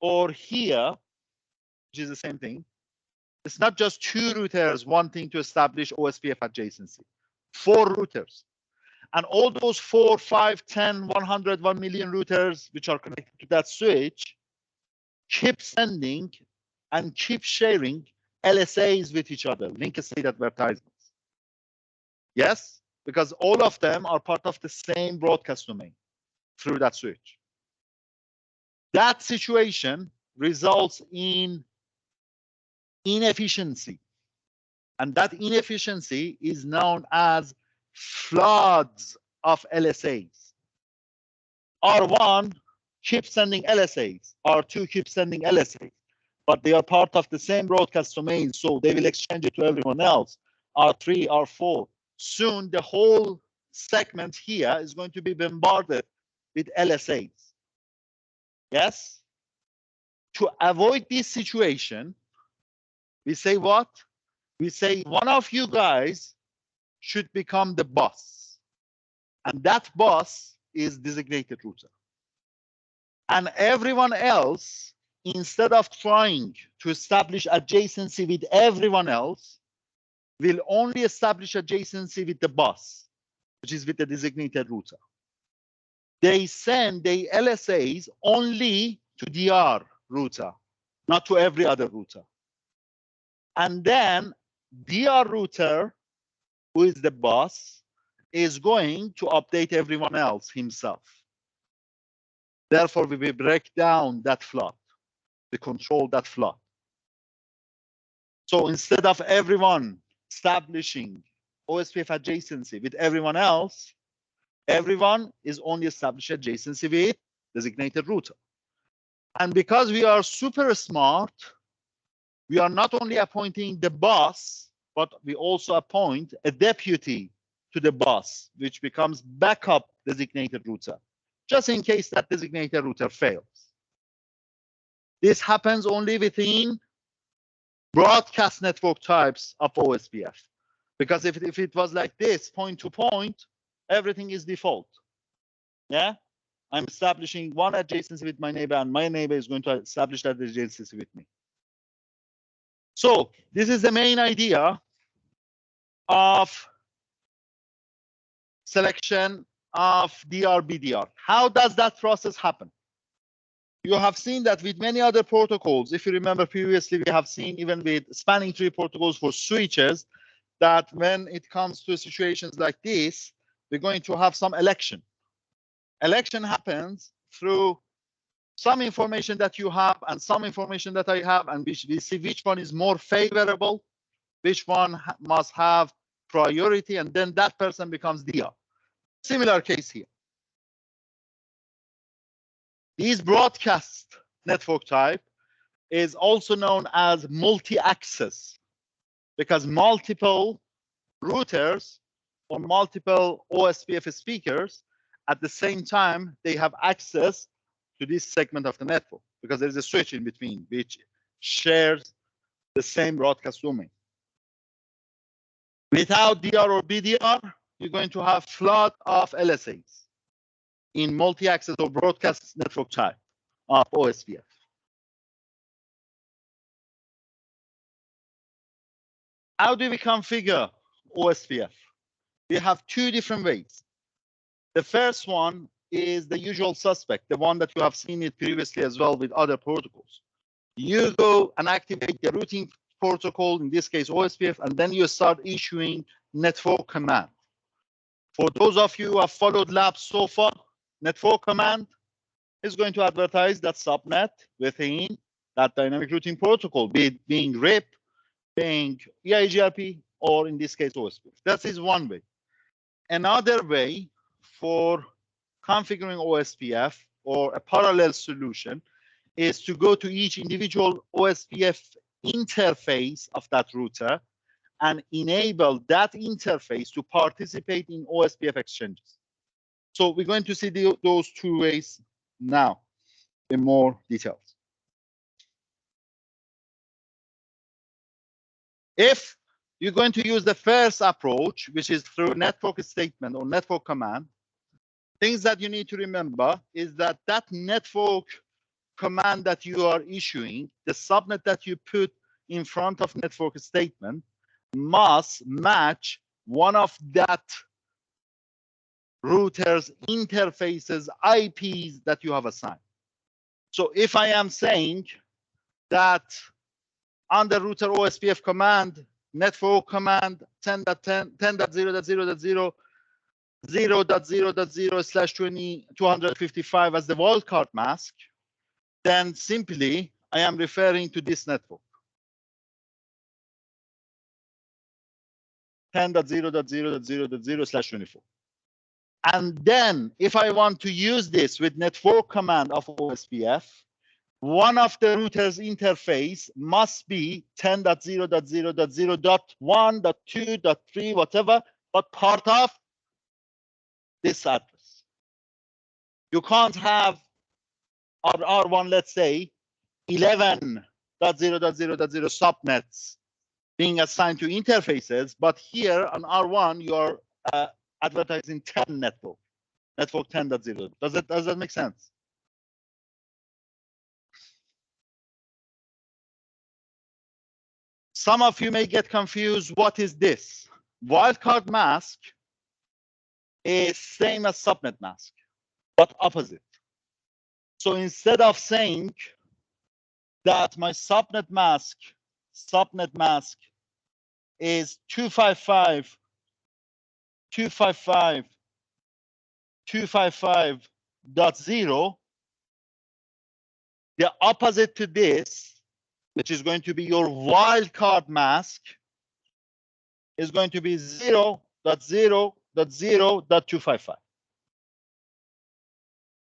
or here, which is the same thing, it's not just 2 routers wanting to establish OSPF adjacency. 4 routers. And all those 4, 5, 10, 100, 1 million routers which are connected to that switch keep sending and keep sharing LSAs with each other, link state advertisements. Yes, because all of them are part of the same broadcast domain through that switch. That situation results in inefficiency. And that inefficiency is known as floods of LSAs. R1 keeps sending LSAs, R2 keeps sending LSAs, but they are part of the same broadcast domain, so they will exchange it to everyone else. R3, R4. Soon the whole segment here is going to be bombarded with LSAs. Yes? To avoid this situation, we say what? We say one of you guys should become the boss. And that boss is designated router. And everyone else instead of trying to establish adjacency with everyone else, will only establish adjacency with the bus, which is with the designated router. They send the LSAs only to DR router, not to every other router. And then DR router, who is the boss, is going to update everyone else himself. Therefore, we will break down that flood, we control that flood. So instead of everyone establishing OSPF adjacency with everyone else, everyone is only established adjacency with designated router. And because we are super smart, we are not only appointing the boss, but we also appoint a deputy to the boss, which becomes backup designated router, just in case that designated router fails. This happens only within broadcast network types of OSPF. Because if it was like this, point to point, everything is default. Yeah, I'm establishing one adjacency with my neighbor, and my neighbor is going to establish that adjacency with me. So this is the main idea of selection of DR-BDR. How does that process happen? You have seen that with many other protocols. If you remember previously, we have seen even with spanning tree protocols for switches, that when it comes to situations like this, we're going to have some election. Election happens through some information that you have and some information that I have, and we see which one is more favorable, which one must have priority, and then that person becomes DR. Similar case here. These broadcast network type is also known as multi-access, because multiple routers or multiple OSPF speakers at the same time, they have access to this segment of the network, because there is a switch in between which shares the same broadcast domain. Without DR or BDR, you're going to have flood of LSAs in multi-access or broadcast network type of OSPF. How do we configure OSPF? We have two different ways. The first one is the usual suspect, the one that you have seen it previously as well with other protocols. You go and activate the routing protocol, in this case OSPF, and then you start issuing network command. For those of you who have followed labs so far, network command is going to advertise that subnet within that dynamic routing protocol, be it being RIP, being EIGRP, or in this case OSPF. That is one way. Another way for configuring OSPF or a parallel solution is to go to each individual OSPF interface of that router and enable that interface to participate in OSPF exchanges. So we're going to see those two ways now in more details. If you're going to use the first approach, which is through network statement or network command, things that you need to remember is that that network command that you are issuing, the subnet that you put in front of network statement, must match one of that router's interfaces, IPs that you have assigned. So if I am saying that under router OSPF command, network command 10.10.0.0.0/255 as the wildcard mask, then simply I am referring to this network. 10.0.0.0/24. And then if I want to use this with network command of OSPF, one of the router's interface must be 10.0.0.0.1.2.3, whatever, but part of this address. You can't have R1, let's say, 11.0.0.0 subnets being assigned to interfaces, but here on R1, you are advertising 10 network 10.0. Does that make sense? some of you may get confused. What is this? Wildcard mask is same as subnet mask, but opposite. So instead of saying that my subnet mask is 255.255.255.0, the opposite to this, which is going to be your wildcard mask, is going to be 0.0.0.255.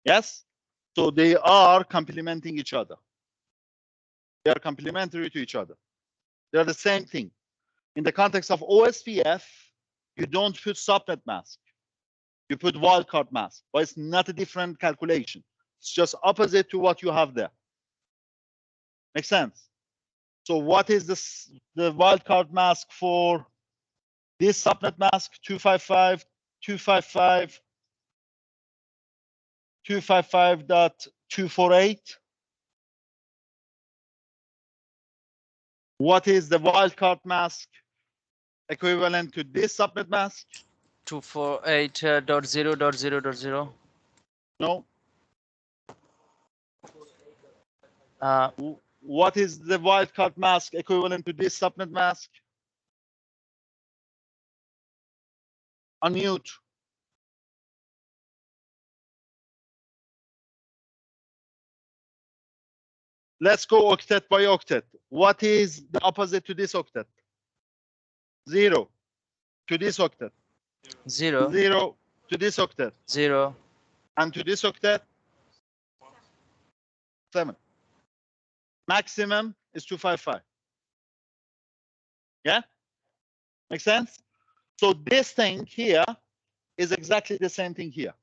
Yes? So they are complementing each other. They are complementary to each other. They are the same thing. In the context of OSPF, you don't put subnet mask. You put wildcard mask, but it's not a different calculation. It's just opposite to what you have there. Makes sense? So what is this, the wildcard mask for this subnet mask? 255.248. What is the wildcard mask equivalent to this subnet mask? 248.0.0.0. No. Uh, What is the wildcard mask equivalent to this subnet mask? Unmute. Let's go octet by octet. What is the opposite to this octet? 0 to this octet. 0, 0 to this octet. 0, And to this octet? 7. Maximum is 255. Yeah? Make sense? So this thing here is exactly the same thing here.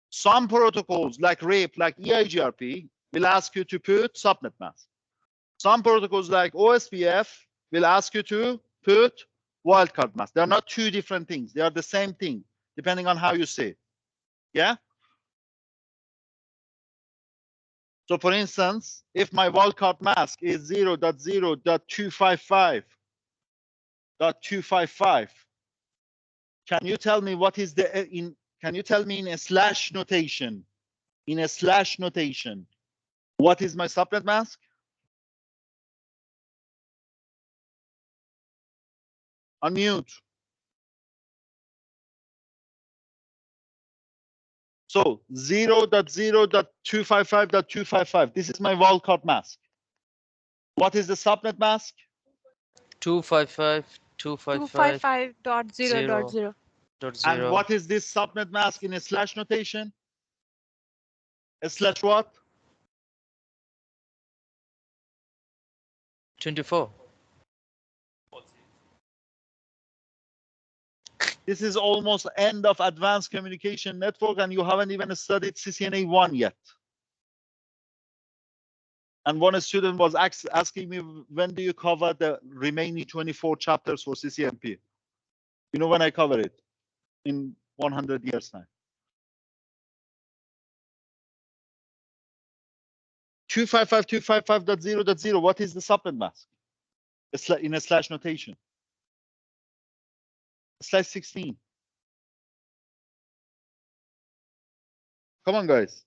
Some protocols like RIP, like EIGRP, will ask you to put subnet mask. Some protocols like OSPF will ask you to put wildcard mask. They're not two different things. They are the same thing, depending on how you say it. Yeah? So for instance, if my wildcard mask is 0.0.255.255, can you tell me what is the can you tell me in a slash notation? In a slash notation, what is my subnet mask? Unmute. So 0.0.255.255. This is my wildcard mask. What is the subnet mask? 255, 255, 255.0.0. And what is this subnet mask in a slash notation? A slash what? 24. This is almost end of advanced communication network, and you haven't even studied CCNA 1 yet. And one student was asking me, when do you cover the remaining 24 chapters for CCNP? You know when I cover it? In 100 years time. 255.255.0.0. What is the subnet mask? In a slash notation. Slide 16. Come on, guys.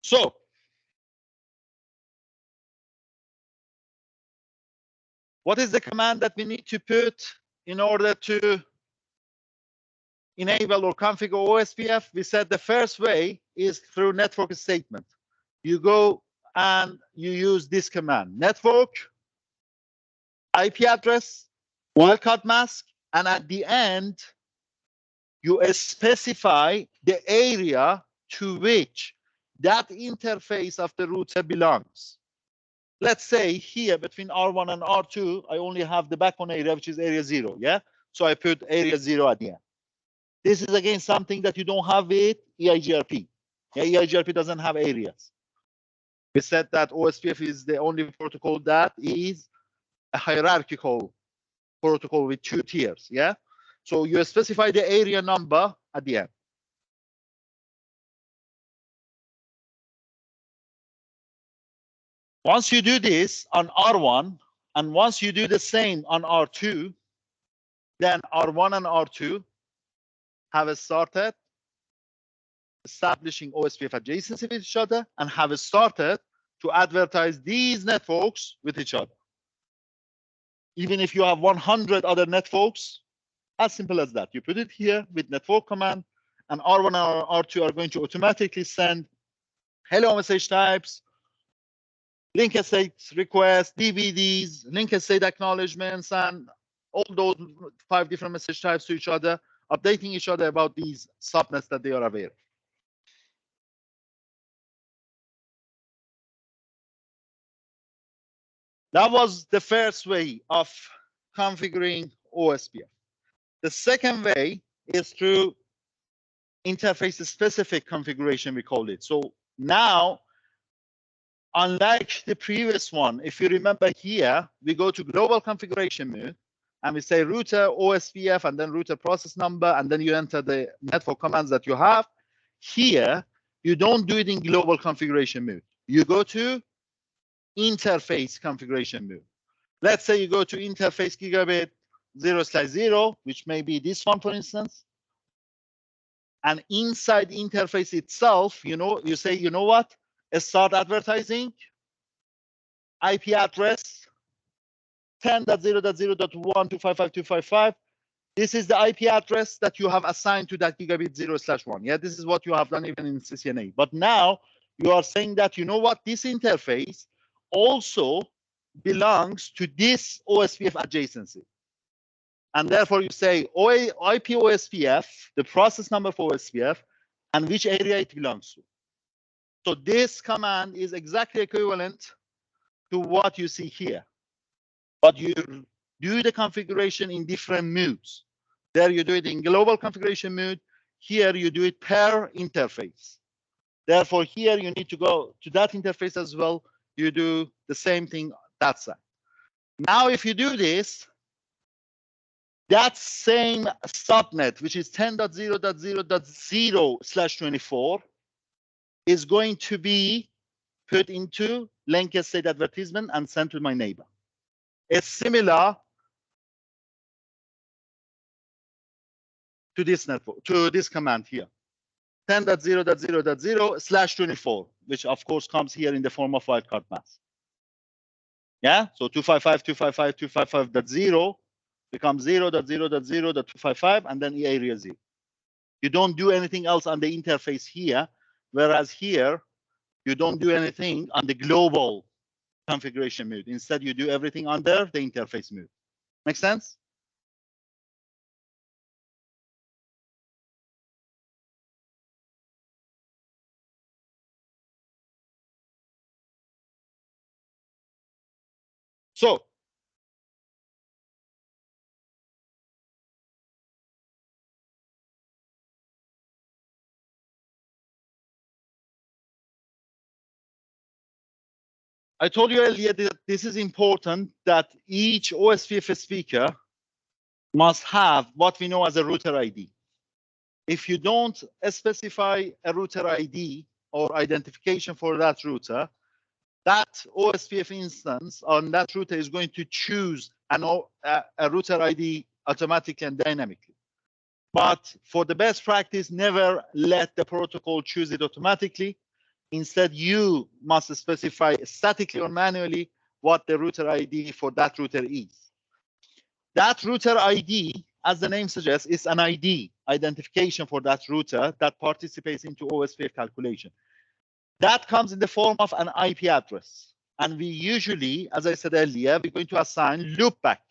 So, what is the command that we need to put in order to enable or configure OSPF? We said the first way is through network statement. You go and you use this command: network, IP address, wildcard mask, and at the end, you specify the area to which that interface of the router belongs. Let's say here between R1 and R2, I only have the backbone area, which is area 0. Yeah. So I put area 0 at the end. This is again something that you don't have with EIGRP. Yeah, EIGRP doesn't have areas. We said that OSPF is the only protocol that is a hierarchical protocol with 2 tiers. Yeah. So you specify the area number at the end. Once you do this on R1, and once you do the same on R2, then R1 and R2 have started establishing OSPF adjacency with each other and have started to advertise these networks with each other. Even if you have 100 other networks, as simple as that. You put it here with network command, and R1 and R2 are going to automatically send hello message types, link state requests, DVDs, link state acknowledgements, and all those 5 different message types to each other, updating each other about these subnets that they are aware of. That was the first way of configuring OSPF. The second way is through interface specific configuration, we call it. So now, unlike the previous one, if you remember here, we go to global configuration mode and we say router OSPF and then router process number, and then you enter the network commands that you have. Here, you don't do it in global configuration mode. You go to interface configuration mode. Let's say you go to interface gigabit 0/0, which may be this one, for instance. And inside interface itself, you say, you know what? Start advertising, IP address 10.0.0.1.255.255. This is the IP address that you have assigned to that gigabit 0/1. Yeah, this is what you have done even in CCNA. But now you are saying that, you know what? This interface also belongs to this OSPF adjacency. And therefore you say IP OSPF, the process number for OSPF, and which area it belongs to. So this command is exactly equivalent to what you see here. But you do the configuration in different modes. There you do it in global configuration mode. Here you do it per interface. Therefore, here you need to go to that interface as well. You do the same thing that side. Now, if you do this, that same subnet, which is 10.0.0.0/24, is going to be put into link state advertisement and sent to my neighbor. It's similar to this network, to this command here, 10.0.0.0/24, which of course comes here in the form of wildcard mask. Yeah, so 255.255.255.0 becomes 0.0.0.255, and then area 0. You don't do anything else on the interface here, whereas here, you don't do anything on the global configuration mode. Instead, you do everything under the interface mode. Make sense? So, I told you earlier that this is important, that each OSPF speaker must have what we know as a router ID. If you don't specify a router ID or identification for that router, that OSPF instance on that router is going to choose a router ID automatically and dynamically. But for the best practice, never let the protocol choose it automatically. Instead, you must specify statically or manually what the router ID for that router is. That router ID, as the name suggests, is an ID, identification for that router that participates into OSPF calculation. That comes in the form of an IP address. And we usually, as I said earlier, we're going to assign loopback,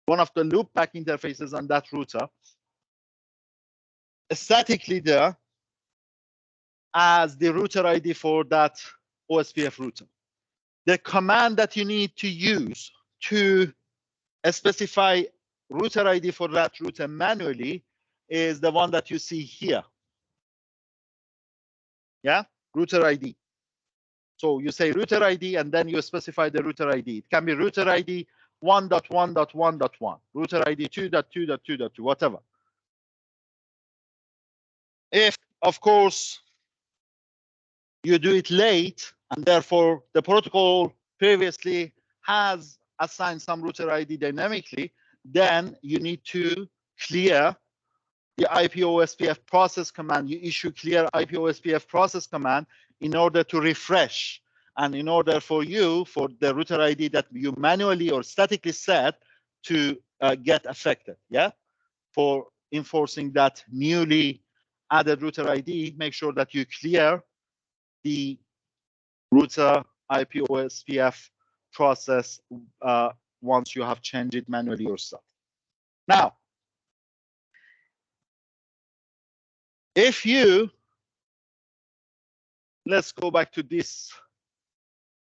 one of the loopback interfaces on that router, statically there as the router ID for that OSPF router. The command that you need to use to specify router ID for that router manually is the one that you see here. Yeah, router ID. So you say router ID and then you specify the router ID. It can be router ID 1.1.1.1, router ID 2.2.2.2, whatever. If, of course, you do it late And therefore, the protocol previously has assigned some router ID dynamically, then you need to clear the IP-OSPF process command. You issue clear IP-OSPF process command in order to refresh, and in order for you, for the router ID that you manually or statically set to get affected. Yeah, for enforcing that newly added router ID, make sure that you clear the router IP-OSPF process once you have changed it manually yourself. Now, if you, let's go back to this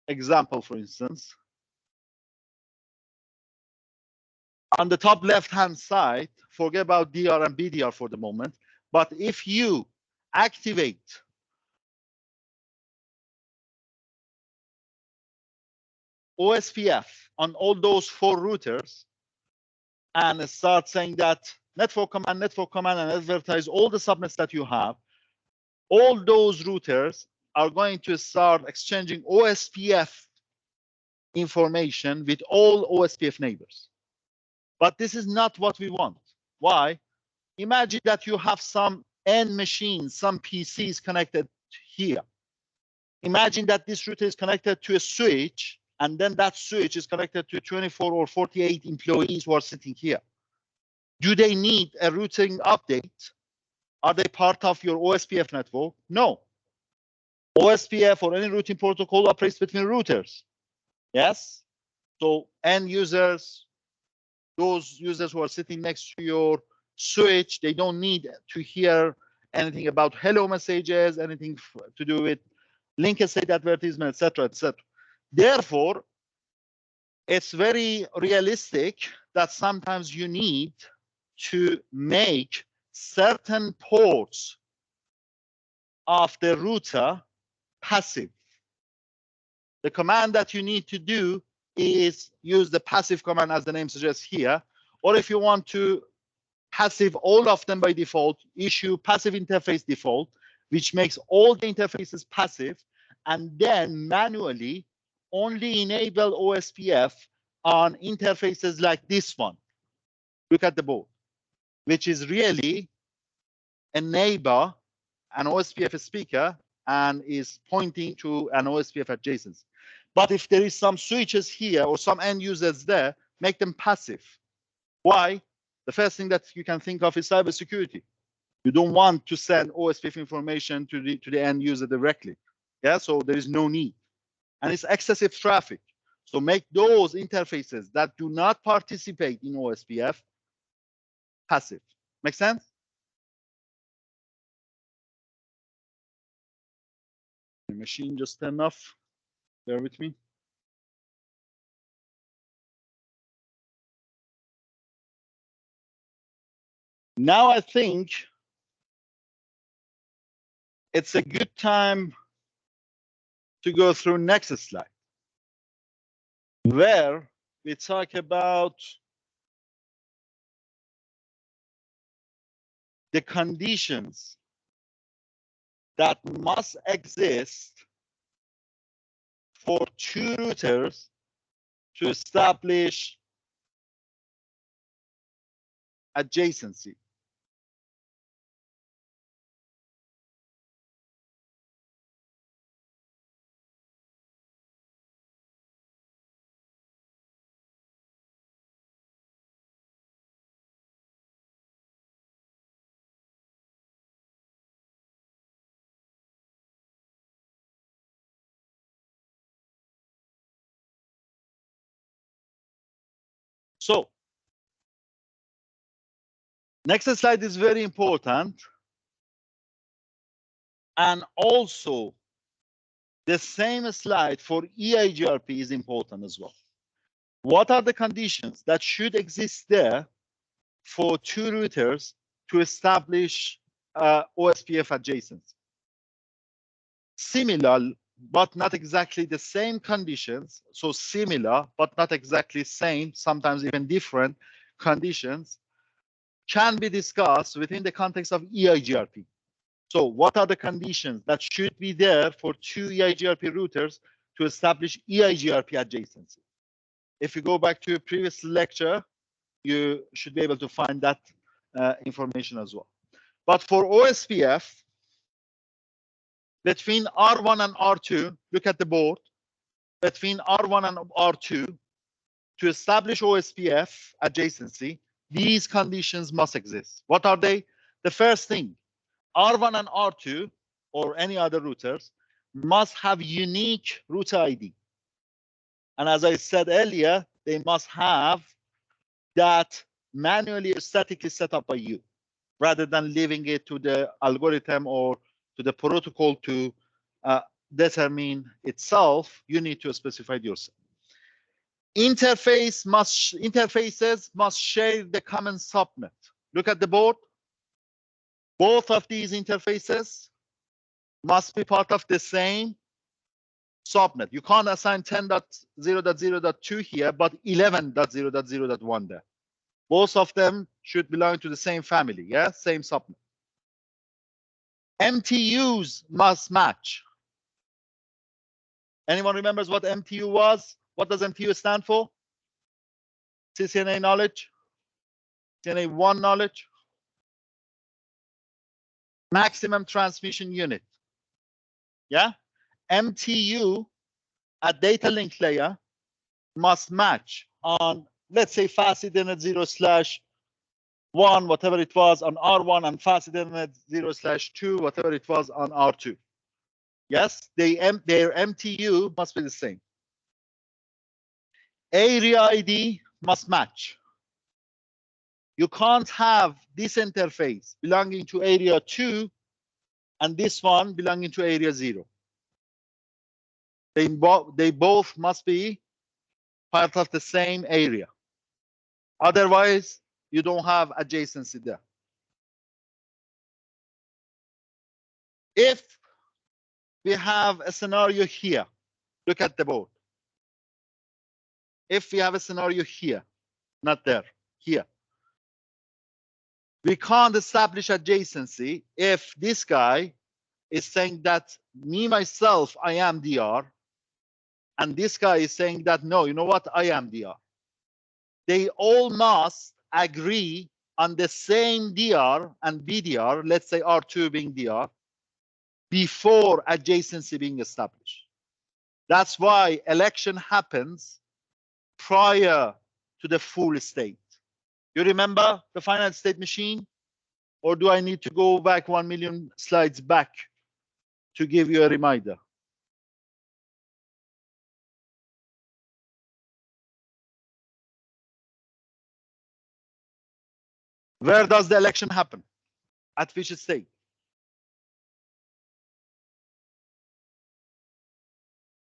example, for instance. On the top left-hand side, forget about DR and BDR for the moment, but if you activate OSPF on all those 4 routers and start saying that network command, and advertise all the subnets that you have, all those routers are going to start exchanging OSPF information with all OSPF neighbors. But this is not what we want. Why? Imagine that you have some N machines, some PCs connected here. Imagine that this router is connected to a switch, and then that switch is connected to 24 or 48 employees who are sitting here. Do they need a routing update? Are they part of your OSPF network? No. OSPF or any routing protocol operates between routers. Yes? So end users, those users who are sitting next to your switch, they don't need to hear anything about hello messages, anything to do with link state advertisement, etc., etc. Therefore, it's very realistic that sometimes you need to make certain ports of the router passive. The command that you need to do is use the passive command, as the name suggests here, or if you want to passive all of them by default, issue passive interface default, which makes all the interfaces passive, and then manually only enable OSPF on interfaces like this one. Look at the board, which is really a neighbor, an OSPF speaker, and is pointing to an OSPF adjacency. But if there is some switches here or some end users there, make them passive. Why? The first thing that you can think of is cybersecurity. You don't want to send OSPF information to the end user directly. Yeah, so there is no need. And it's excessive traffic. So make those interfaces that do not participate in OSPF passive. Make sense? The machine just turned off. Bear with me. Now I think it's a good time to go through next slide, where we talk about the conditions that must exist for 2 routers to establish adjacency. So, next slide is very important. And also, the same slide for EIGRP is important as well. What are the conditions that should exist there for 2 routers to establish OSPF adjacency? Similar, but not exactly the same conditions. So similar, but not exactly same, sometimes even different conditions can be discussed within the context of EIGRP. So what are the conditions that should be there for two EIGRP routers to establish EIGRP adjacency? If you go back to a previous lecture, you should be able to find that information as well. But for OSPF, between R1 and R2, look at the board, between R1 and R2, to establish OSPF adjacency, these conditions must exist. What are they? The first thing, R1 and R2, or any other routers, must have unique router ID. And as I said earlier, they must have that manually or statically set up by you, rather than leaving it to the algorithm or to the protocol to determine itself. You need to specify it yourself. Interfaces must share the common subnet. Look at the board. Both of these interfaces must be part of the same subnet. You can't assign 10.0.0.2 here, but 11.0.0.1 there. Both of them should belong to the same family, yeah, same subnet. MTUs must match. Anyone remembers what MTU was? What does MTU stand for? CCNA knowledge? CCNA 1 knowledge? Maximum transmission unit. Yeah? MTU at data link layer must match on, let's say, fast Ethernet 0/1, whatever it was on R1, and fast Ethernet 0/2, whatever it was on R2. Yes, their MTU must be the same. Area ID must match. You can't have this interface belonging to area 2 and this one belonging to area 0. They both must be part of the same area. Otherwise, you don't have adjacency there. If we have a scenario here, look at the board. If we have a scenario here, not there, here, we can't establish adjacency if this guy is saying that me, myself, I am DR, and this guy is saying that, no, you know what, I am DR. They all must agree on the same DR and BDR, let's say R2 being DR, before adjacency being established. That's why election happens prior to the full state. You remember the final state machine? Or do I need to go back 1 million slides back to give you a reminder? Where does the election happen? At which state?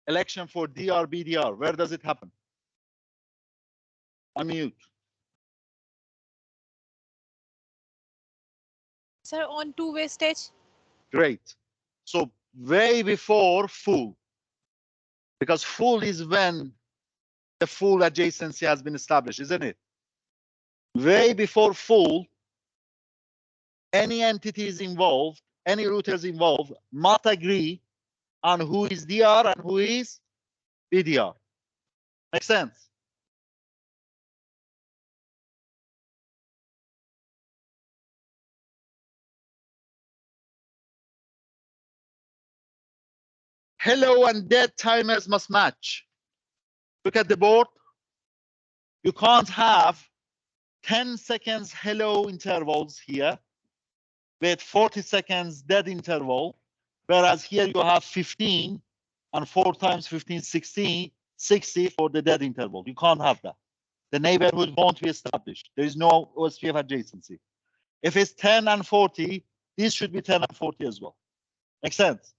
Election for DR, BDR, where does it happen? Unmute. Sir, on two-way stage. Great. So way before full, because full is when the full adjacency has been established, isn't it? Way before full, any entities involved, any routers involved must agree on who is DR and who is BDR. Makes sense? Hello and dead timers must match. Look at the board. You can't have 10 seconds hello intervals here with 40 seconds dead interval, whereas here you have 15 and 4 times 15, 60 for the dead interval. You can't have that. The neighborhood won't be established. There is no OSPF adjacency. If it's 10 and 40, this should be 10 and 40 as well. Makes sense?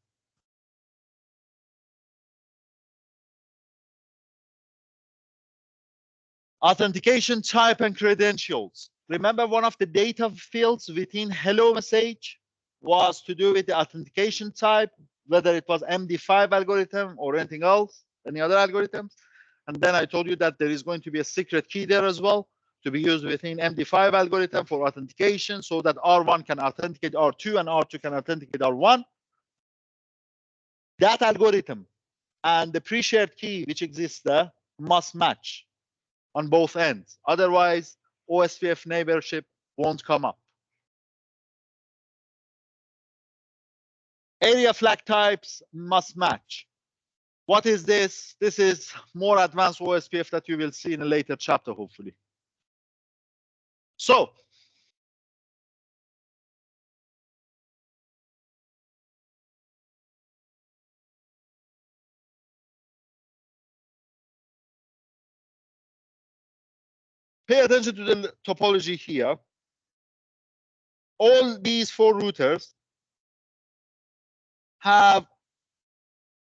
Authentication type and credentials. Remember, one of the data fields within hello message was to do with the authentication type, whether it was MD5 algorithm or anything else, any other algorithms. And then I told you that there is going to be a secret key there as well. to be used within MD5 algorithm for authentication so that R1 can authenticate R2 and R2 can authenticate R1. That algorithm and the pre-shared key which exists there must match on both ends. Otherwise, OSPF neighborship won't come up. Area flag types must match. What is this? This is more advanced OSPF that you will see in a later chapter, hopefully. So, pay attention to the topology here. All these 4 routers have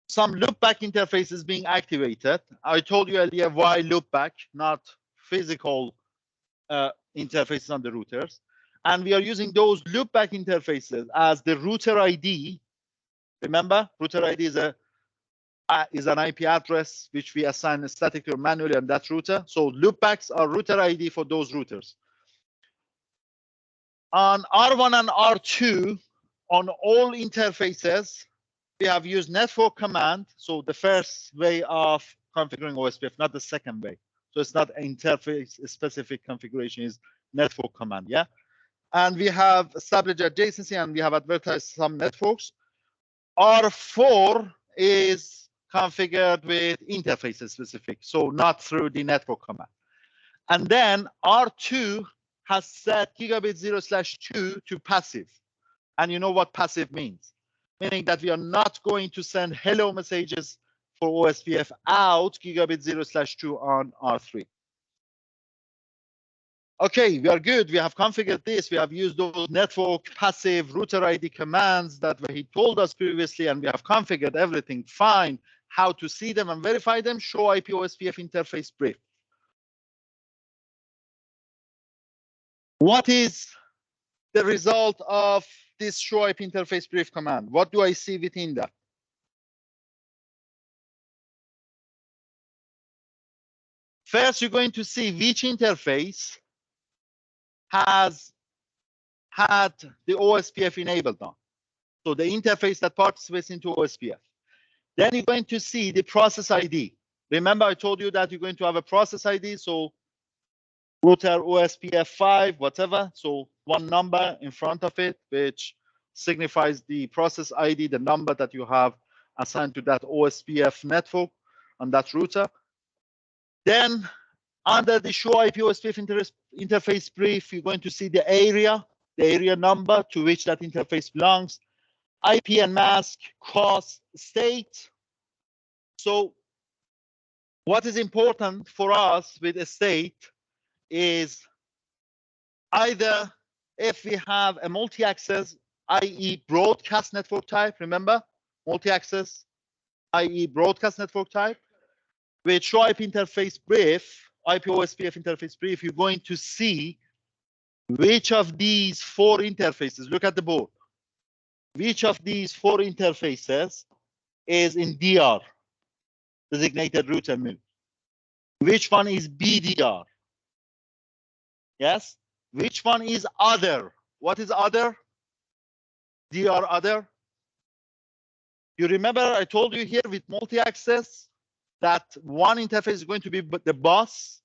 some loopback interfaces being activated. I told you earlier why loopback, not physical interfaces on the routers. And we are using those loopback interfaces as the router ID. Remember, router ID is an IP address which we assign statically or manually on that router. So loopbacks are router ID for those routers. On R1 and R2, on all interfaces, we have used network command. So the first way of configuring OSPF, not the second way. So it's not interface specific configuration, is network command, yeah? And we have established adjacency and we have advertised some networks. R4 is configured with interfaces specific, so not through the network command. And then R2 has set gigabit 0/2 to passive. And you know what passive means, meaning that we are not going to send hello messages for OSPF out gigabit 0/2 on R3. Okay, we are good. We have configured this. We have used those network passive router ID commands that he told us previously, and we have configured everything fine. How to see them and verify them? Show IP OSPF interface brief. What is the result of this show IP interface brief command? What do I see within that? First, you're going to see which interface has had the OSPF enabled on. So the interface that participates into OSPF. Then you're going to see the process ID. Remember, I told you that you're going to have a process ID. So router OSPF 5, whatever. So one number in front of it, which signifies the process ID, the number that you have assigned to that OSPF network on that router. Then under the show IP OSPF interface brief, you're going to see the area number to which that interface belongs, IP and mask, cross, state. So what is important for us with a state is either if we have a multi-access, i.e. broadcast network type, remember, multi-access, i.e. broadcast network type, with show IP interface brief, IP OSPF interface brief, you're going to see which of these 4 interfaces, look at the board, which of these 4 interfaces is in DR, designated router mode. Which one is BDR? Yes. Which one is other? What is other? DR other. You remember I told you here with multi-access that one interface is going to be the bus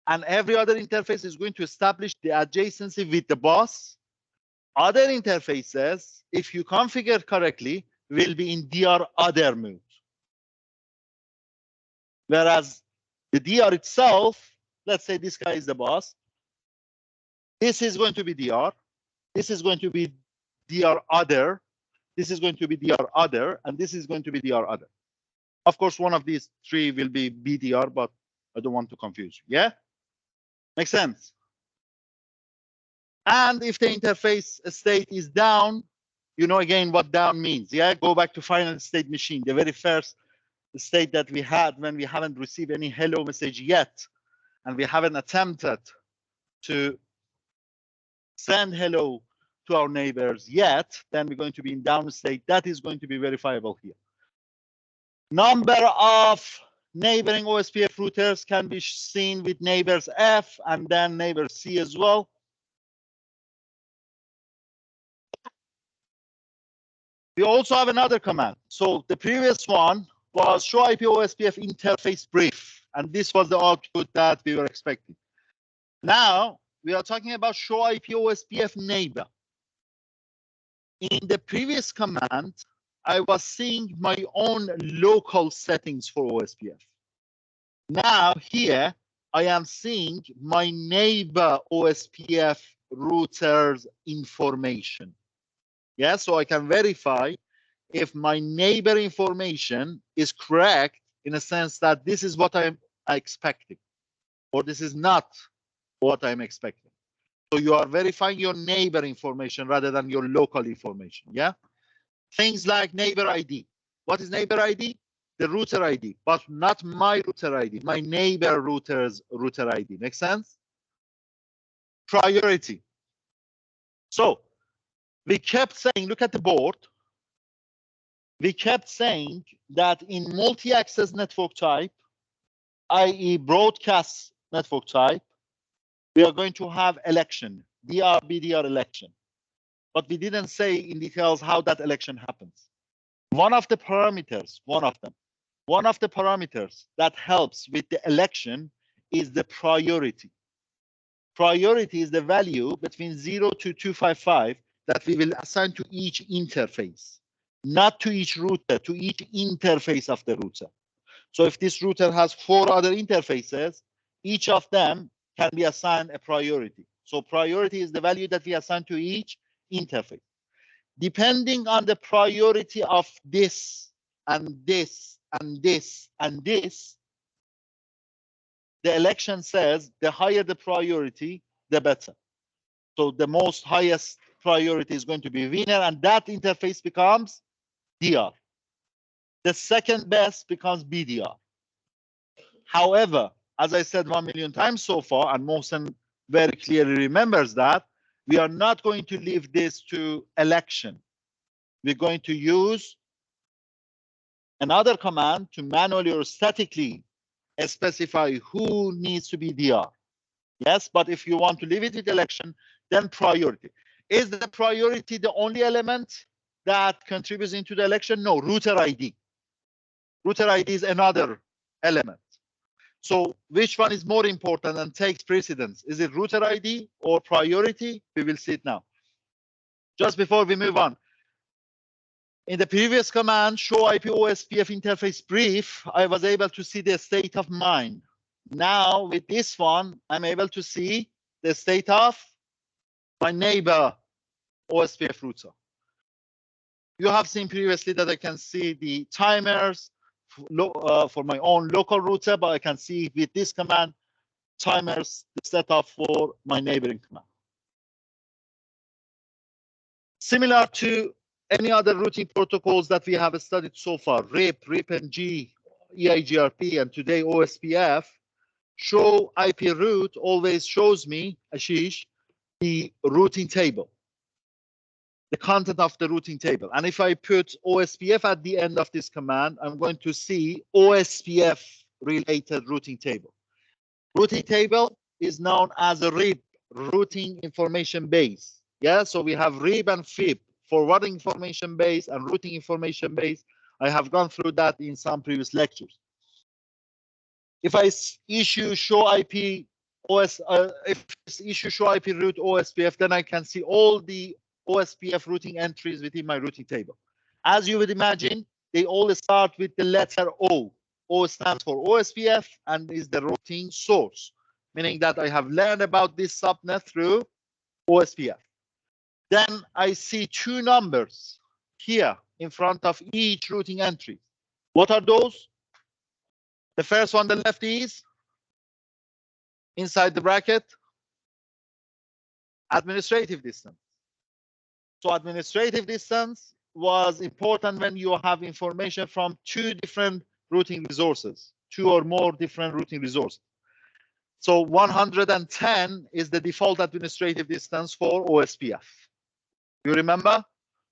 and every other interface is going to establish the adjacency with the bus. Other interfaces, if you configure correctly, will be in DR other mode. Whereas the DR itself, let's say this guy is the bus. This is going to be DR. This is going to be DR other. This is going to be DR other, and this is going to be DR other. Of course, one of these 3 will be BDR, but I don't want to confuse you. Yeah? Makes sense? And if the interface state is down, you know again what down means. Yeah? Go back to final state machine, the very first state that we had when we haven't received any hello message yet, and we haven't attempted to send hello to our neighbors yet, then we're going to be in down state. That is going to be verifiable here. Number of neighboring OSPF routers can be seen with neighbors F and then neighbor C as well. We also have another command. So the previous one was show IP OSPF interface brief, and this was the output that we were expecting. Now we are talking about show IP OSPF neighbor. In the previous command, I was seeing my own local settings for OSPF. Now here, I am seeing my neighbor OSPF router's information. Yeah, so I can verify if my neighbor information is correct in a sense that this is what I'm expecting, or this is not what I'm expecting. So you are verifying your neighbor information rather than your local information. Yeah. Things like neighbor ID. What is neighbor ID? The router ID, but not my router ID, my neighbor router's router ID. Make sense? Priority. So we kept saying, look at the board. We kept saying that in multi-access network type, i.e. broadcast network type, we are going to have election, DR, BDR election. But we didn't say in details how that election happens. One of the parameters that helps with the election is the priority. Priority is the value between 0 to 255 that we will assign to each interface, not to each router, to each interface of the router. So if this router has 4 other interfaces, each of them can be assigned a priority. So priority is the value that we assign to each interface. Depending on the priority of this and this and this and this, the election says the higher the priority, the better. So the most highest priority is going to be winner, and that interface becomes DR. The second best becomes BDR. However, as I said 1 million times so far, and Mohsen very clearly remembers that, we are not going to leave this to election. We're going to use another command to manually or statically specify who needs to be DR. Yes, but if you want to leave it with election, then priority. Is the priority the only element that contributes into the election? No, router ID. Router ID is another element. So which one is more important and takes precedence? Is it router ID or priority? We will see it now. Just before we move on, in the previous command, show IP OSPF interface brief, I was able to see the state of mine. Now with this one, I'm able to see the state of my neighbor OSPF router. You have seen previously that I can see the timers for my own local router, but I can see with this command, timers the setup for my neighboring command. Similar to any other routing protocols that we have studied so far, RIP, RIP-NG, EIGRP, and today OSPF, show IP route always shows me, Ashish, the routing table, the content of the routing table. And if I put OSPF at the end of this command, I'm going to see OSPF related routing table. Routing table is known as a RIP, routing information base. Yeah, so we have RIP and FIP, forwarding information base and routing information base. I have gone through that in some previous lectures. If I issue show IP show IP route OSPF, then I can see all the OSPF routing entries within my routing table. As you would imagine, they all start with the letter O. O stands for OSPF and is the routing source, meaning that I have learned about this subnet through OSPF. Then I see 2 numbers here in front of each routing entry. What are those? The first one, the left, is inside the bracket, administrative distance. So administrative distance was important when you have information from 2 different routing resources, 2 or more different routing resources. So 110 is the default administrative distance for OSPF. You remember?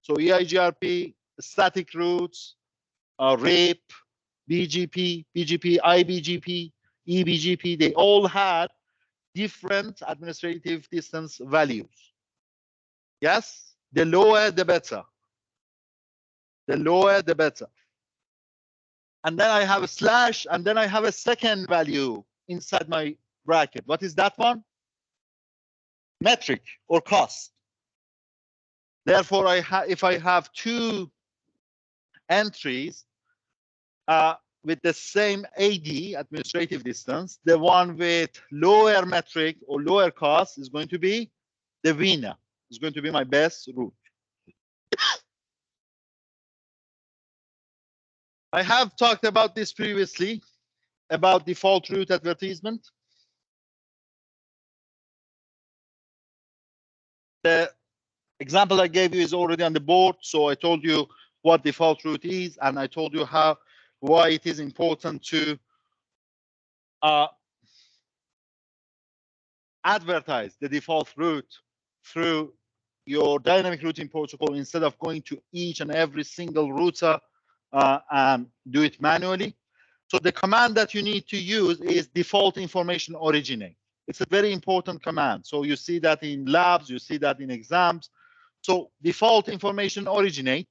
So EIGRP, static routes, RIP, BGP, BGP, IBGP, EBGP, they all had different administrative distance values. Yes, the lower the better. The lower the better. And then I have a slash, and then I have a second value inside my bracket. What is that one? Metric or cost. Therefore, if I have two entries with the same AD, administrative distance, the one with lower metric or lower cost is going to be the VNA. It's going to be my best route. I have talked about this previously, about default route advertisement. The example I gave you is already on the board, so I told you what default route is, and I told you why it is important to advertise the default route through your dynamic routing protocol instead of going to each and every single router and do it manually. So the command that you need to use is default information originate. It's a very important command. So you see that in labs, you see that in exams. So default information originate,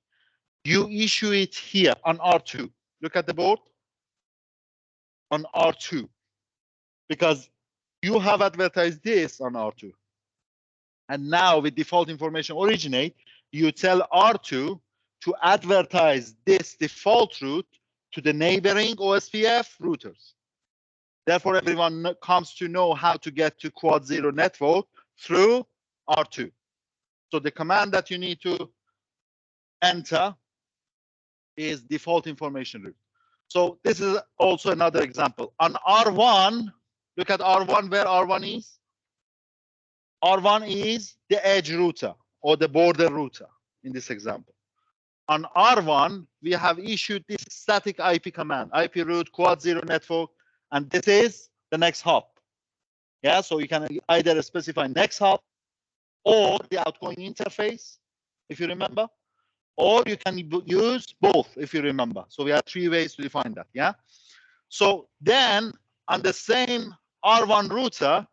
you issue it here on R2. Look at the board on R2, because you have advertised this on R2. And now with default information originate, you tell R2 to advertise this default route to the neighboring OSPF routers. Therefore, everyone comes to know how to get to quad zero network through R2. So the command that you need to enter is default information route. So this is also another example. On R1, look at R1, where R1 is. R1 is the edge router or the border router in this example. On R1, we have issued this static IP command, IP route quad zero network, and this is the next hop. Yeah, so you can either specify next hop or the outgoing interface, if you remember, or you can use both, if you remember. So we have three ways to define that. Yeah. So then on the same R1 router,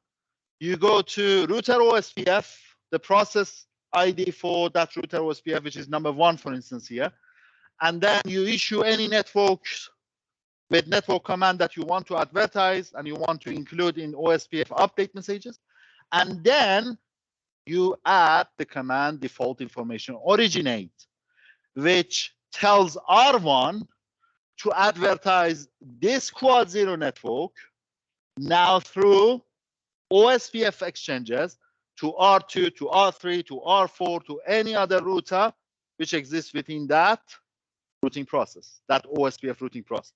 you go to router OSPF, the process ID for that router OSPF, which is number 1, for instance, here. And then you issue any networks with network command that you want to advertise and you want to include in OSPF update messages. And then you add the command default information originate, which tells R1 to advertise this quad zero network now through OSPF exchanges to R2, to R3, to R4, to any other router which exists within that routing process, that OSPF routing process.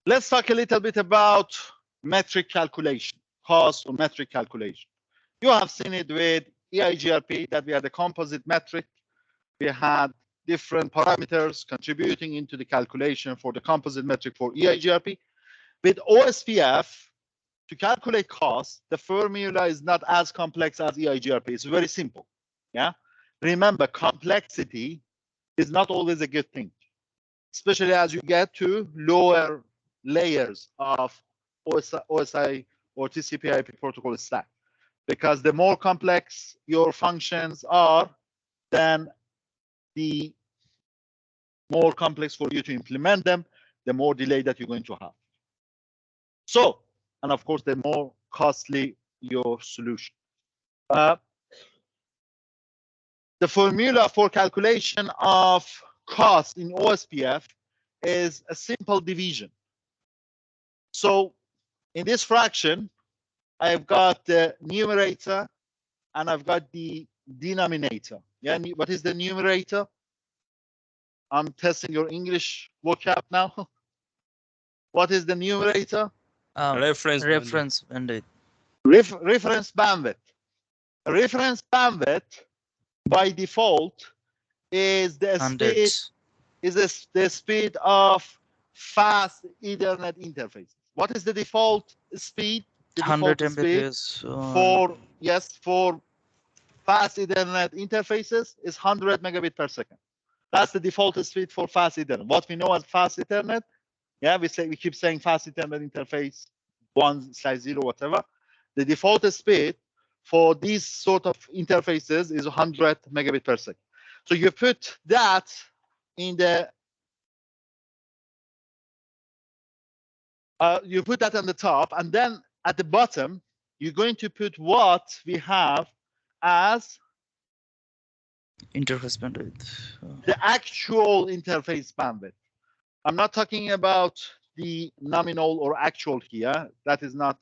Let's talk a little bit about metric calculation, cost or metric calculation. You have seen it with EIGRP, that we had a composite metric. We had different parameters contributing into the calculation for the composite metric for EIGRP. With OSPF, to calculate cost, the formula is not as complex as EIGRP. It's very simple. Yeah. Remember, complexity is not always a good thing, especially as you get to lower layers of OSI or TCP/IP protocol stack. Because the more complex your functions are, then the more complex for you to implement them, the more delay that you're going to have. So, and of course, the more costly your solution. The formula for calculation of cost in OSPF is a simple division. So in this fraction, I've got the numerator and I've got the denominator. Yeah, what is the numerator? I'm testing your English vocab now. What is the numerator? Reference bandwidth. Reference bandwidth. Reference bandwidth by default is the speed is the speed of fast Ethernet interfaces. What is the default speed? The 100 default speed Mbps. for fast Ethernet interfaces is 100 megabit per second. That's the default speed for fast Ethernet. What we know as fast Ethernet, yeah, we keep saying fast Ethernet interface 1/0, whatever. The default speed for these sort of interfaces is 100 megabit per second. So you put that in the you put that on the top, and then at the bottom you're going to put what we have as Interface bandwidth. the actual interface bandwidth. I'm not talking about the nominal or actual here. That is not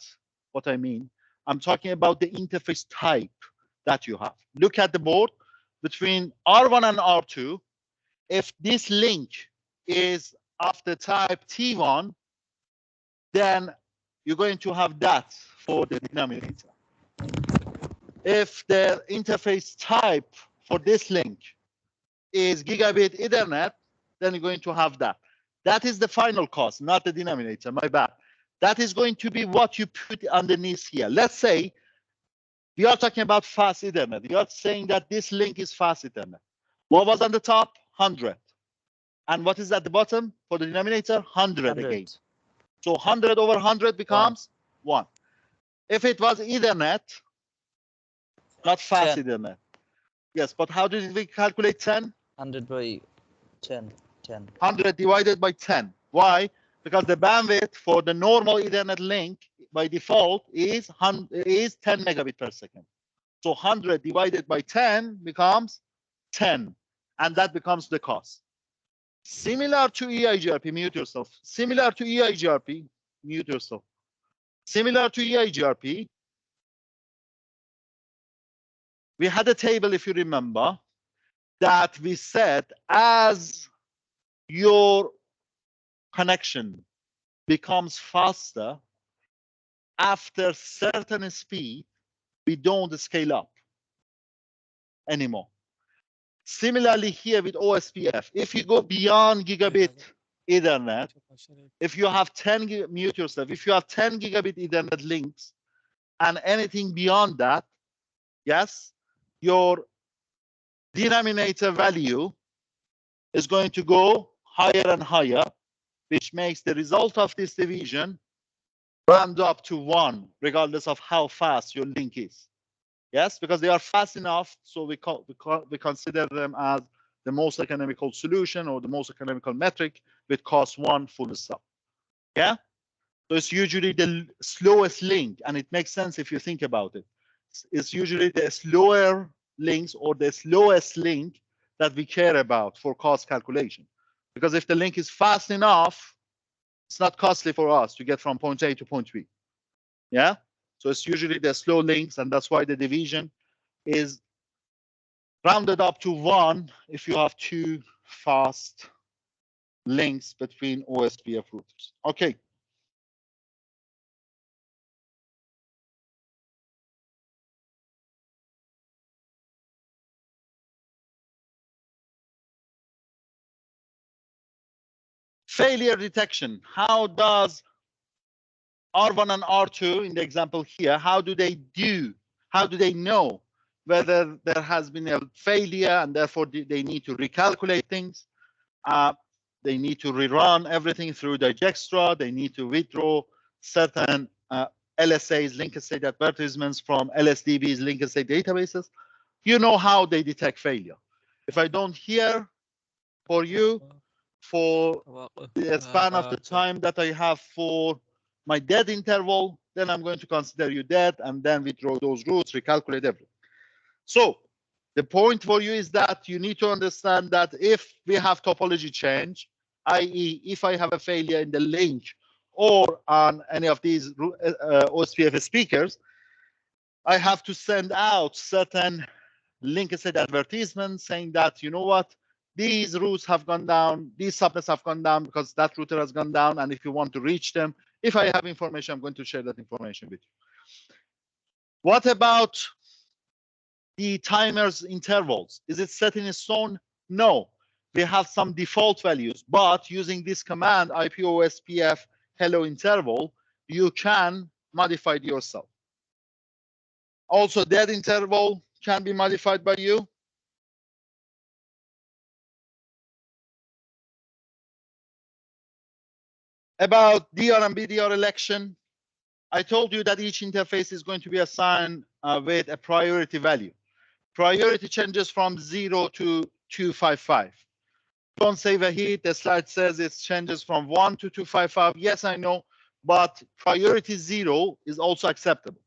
what I mean. I'm talking about the interface type that you have. Look at the board between R1 and R2. If this link is of the type T1, then you're going to have that for the denominator. If the interface type for this link is gigabit Ethernet, then you're going to have that. That is the final cost, not the denominator, my bad. That is going to be what you put underneath here. Let's say we are talking about fast Ethernet. You are saying that this link is fast Ethernet. What was on the top? 100. And what is at the bottom for the denominator? 100 again. So 100 over 100 becomes 1. If it was Ethernet, not fast 10. Ethernet. Yes, but how did we calculate 10? 100 by 10. 100 divided by 10. Why? Because the bandwidth for the normal Ethernet link by default is 10 megabit per second. So 100 divided by 10 becomes 10, and that becomes the cost. Similar to EIGRP, mute yourself. Similar to EIGRP, mute yourself. Similar to EIGRP, we had a table, if you remember, that we said as your connection becomes faster, after certain speed, we don't scale up anymore. Similarly here with OSPF, if you go beyond gigabit Ethernet, if you have 10, mute yourself, if you have 10 gigabit Ethernet links and anything beyond that, yes, your denominator value is going to go higher and higher, which makes the result of this division round up to 1, regardless of how fast your link is. Yes, because they are fast enough, so we consider them as the most economical solution or the most economical metric with cost 1 full stop. Yeah, so it's usually the slowest link, and it makes sense if you think about it. It's usually the slower links or the slowest link that we care about for cost calculation, because if the link is fast enough, it's not costly for us to get from point A to point B. Yeah, so it's usually the slow links, and that's why the division is rounded up to 1 if you have 2 fast links between OSPF routers. Okay. Failure detection. How does R1 and R2 in the example here, how do they know whether there has been a failure and therefore they need to recalculate things? They need to rerun everything through Digestra. They need to withdraw certain LSAs, linked state advertisements from LSDBs, linked state databases. You know how they detect failure. If I don't hear for you for the span of the time that I have for my dead interval, then I'm going to consider you dead and then withdraw those routes, recalculate everything. So the point for you is that you need to understand that if we have topology change, i.e. if I have a failure in the link or on any of these OSPF speakers, I have to send out certain link state advertisements saying that, you know what, these routes have gone down, these subnets have gone down because that router has gone down, and if you want to reach them, if I have information, I'm going to share that information with you. What about the timer's intervals? Is it set in stone? No. we have some default values, but using this command IP OSPF hello interval, you can modify it yourself. Also, that interval can be modified by you. About DR and BDR election, I told you that each interface is going to be assigned with a priority value. Priority changes from 0 to 255. Don't save a heat. The slide says it changes from 1 to 255. Yes, I know, but priority 0 is also acceptable.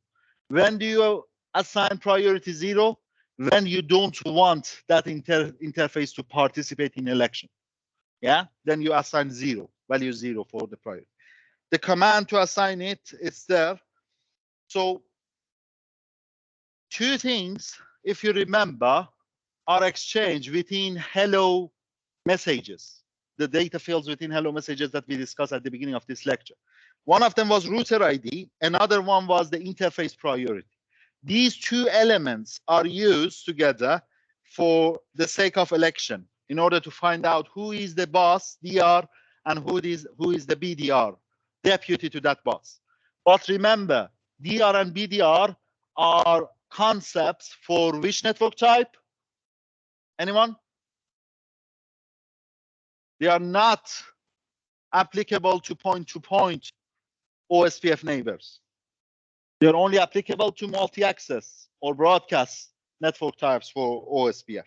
When do you assign priority 0? When you don't want that interface to participate in election. Yeah, then you assign 0, value 0 for the priority. The command to assign it is there. So two things, if you remember, are exchanged within hello messages, the data fields within hello messages that we discussed at the beginning of this lecture. One of them was router ID, another one was the interface priority. These two elements are used together for the sake of election in order to find out who is the boss, DR, and who is the BDR, deputy to that boss. But remember, DR and BDR are concepts for which network type? Anyone? They are not applicable to point-to-point OSPF neighbors. They're only applicable to multi-access or broadcast network types for OSPF.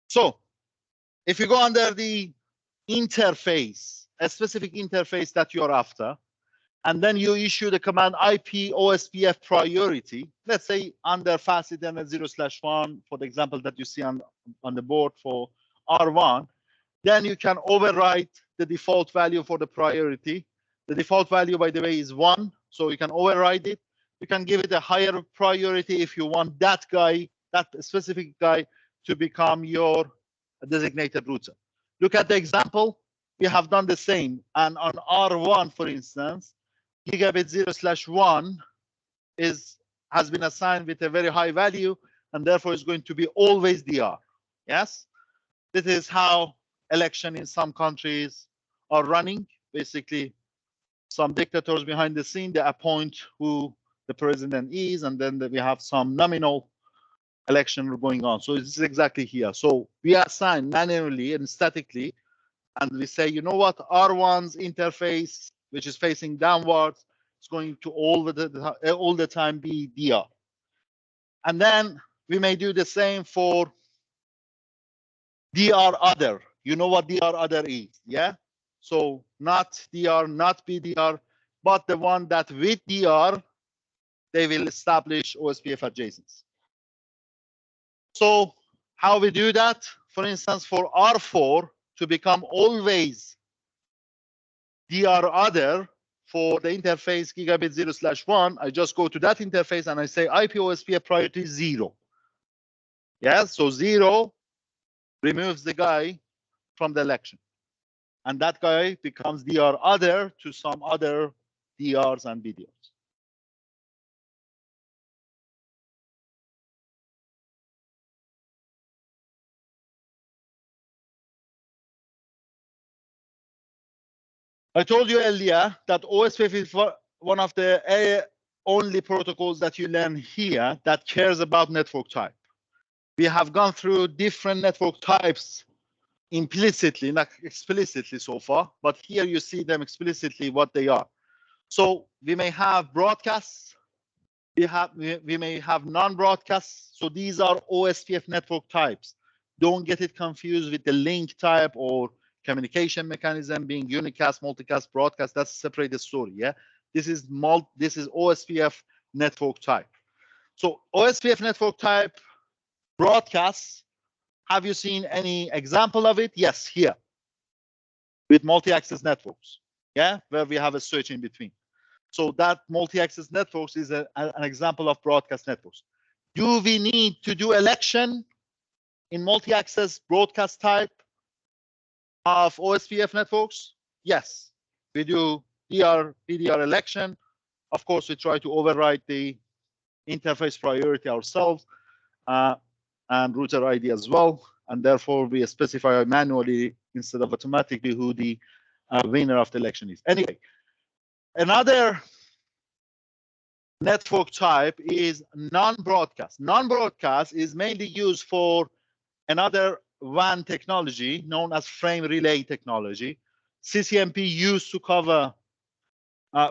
So if you go under the interface, a specific interface that you're after, and then you issue the command IP OSPF priority, let's say under fast Ethernet 0/1 for the example that you see on the board for R1, then you can override the default value for the priority. The default value, by the way, is 1, so you can override it. You can give it a higher priority if you want that guy, that specific guy, to become your designated router. Look at the example. We have done the same, and on R1, for instance, gigabit 0/1 has been assigned with a very high value, and therefore is going to be always DR. Yes, this is how election in some countries are running. Basically, some dictators behind the scene, they appoint who the president is, and then we have some nominal election going on. So this is exactly here. So we assign manually and statically, and we say, you know what, R1's interface, which is facing downwards, is going to all the time be DR. And then we may do the same for DR other. You know what DR other is, yeah? So not DR, not BDR, but the one that with DR, they will establish OSPF adjacency. So how we do that? For instance, for R4 to become always DR other for the interface gigabit 0/1, I just go to that interface and I say IP OSPF priority 0. Yeah, so 0 removes the guy from the election. And that guy becomes DR other to some other DRs and BDRs. I told you earlier that OSPF is one of the only protocols that you learn here that cares about network type. We have gone through different network types implicitly, not explicitly so far, but here you see them explicitly what they are. So we may have broadcasts, we may have non-broadcasts. So these are OSPF network types. Don't get it confused with the link type or communication mechanism being unicast, multicast, broadcast. That's a separate story. Yeah, this is OSPF network type. So OSPF network type broadcasts. Have you seen any example of it? Yes, here with multi-access networks. Yeah, where we have a switch in between. So that multi-access networks is an example of broadcast networks. Do we need to do election in multi-access broadcast type of OSPF networks? Yes, we do DR, BDR election Of course, we try to override the interface priority ourselves and router ID as well. And therefore, we specify manually instead of automatically who the winner of the election is. Anyway, another network type is non-broadcast. Non-broadcast is mainly used for another WAN technology known as frame relay technology. CCNP used to cover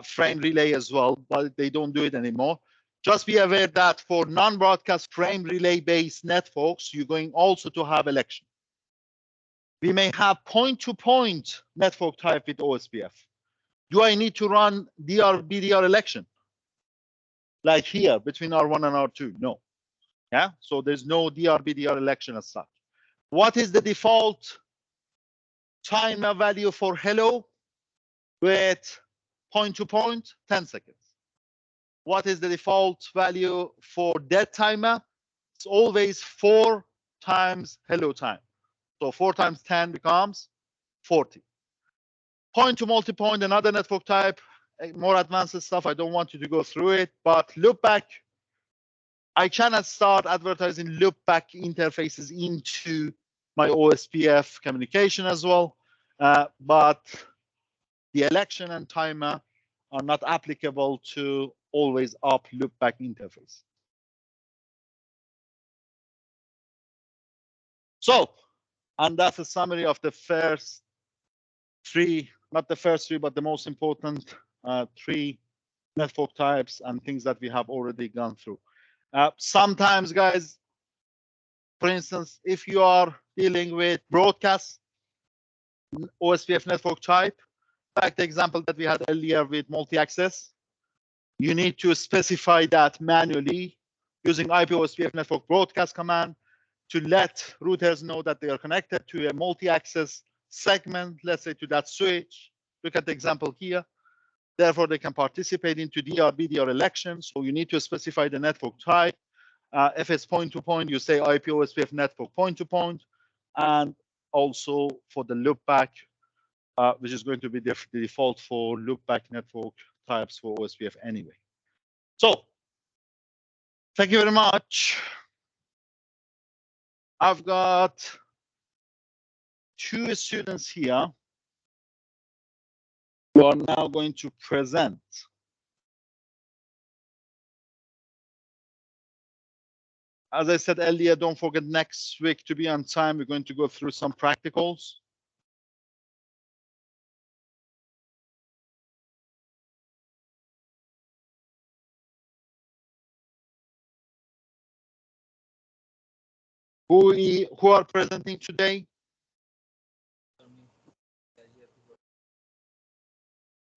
frame relay as well, but they don't do it anymore. Just be aware that for non-broadcast frame relay based networks, you're going also to have election. We may have point-to-point network type with OSPF. Do I need to run DR-BDR election? Like here, between R1 and R2? No. Yeah, so there's no DR-BDR election as such. What is the default timer value for hello with point-to-point? 10 seconds. What is the default value for dead timer? It's always 4 times hello time. So 4 times 10 becomes 40. Point to multi-point, another network type, more advanced stuff. I don't want you to go through it, but loopback, I cannot start advertising loopback interfaces into my OSPF communication as well, but the election and timer are not applicable to always up loopback interface. So, and that's a summary of the first 3, not the first 3, but the most important 3 network types and things that we have already gone through. Sometimes, guys, for instance, if you are dealing with broadcast OSPF network type, like the example that we had earlier with multi-access, you need to specify that manually using IP OSPF network broadcast command to let routers know that they are connected to a multi-access segment, let's say to that switch. Look at the example here. Therefore, they can participate into DR-BDR elections. So you need to specify the network type. If it's point-to-point, you say IP OSPF network point-to-point. And also for the loopback, which is going to be the default for loopback network types for OSPF anyway. So thank you very much. I've got 2 students here who are now going to present. As I said earlier, don't forget next week to be on time. We're going to go through some practicals. Who are presenting today?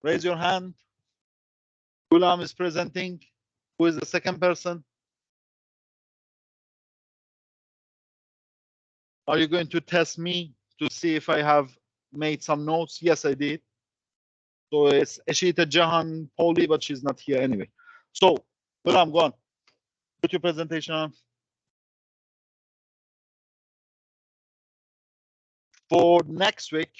Raise your hand. Gulam is presenting. Who is the second person? Are you going to test me to see if I have made some notes? Yes, I did. So it's Ashita Jahan Poli, but she's not here anyway. So, Gulam, go on. Put your presentation on. For next week,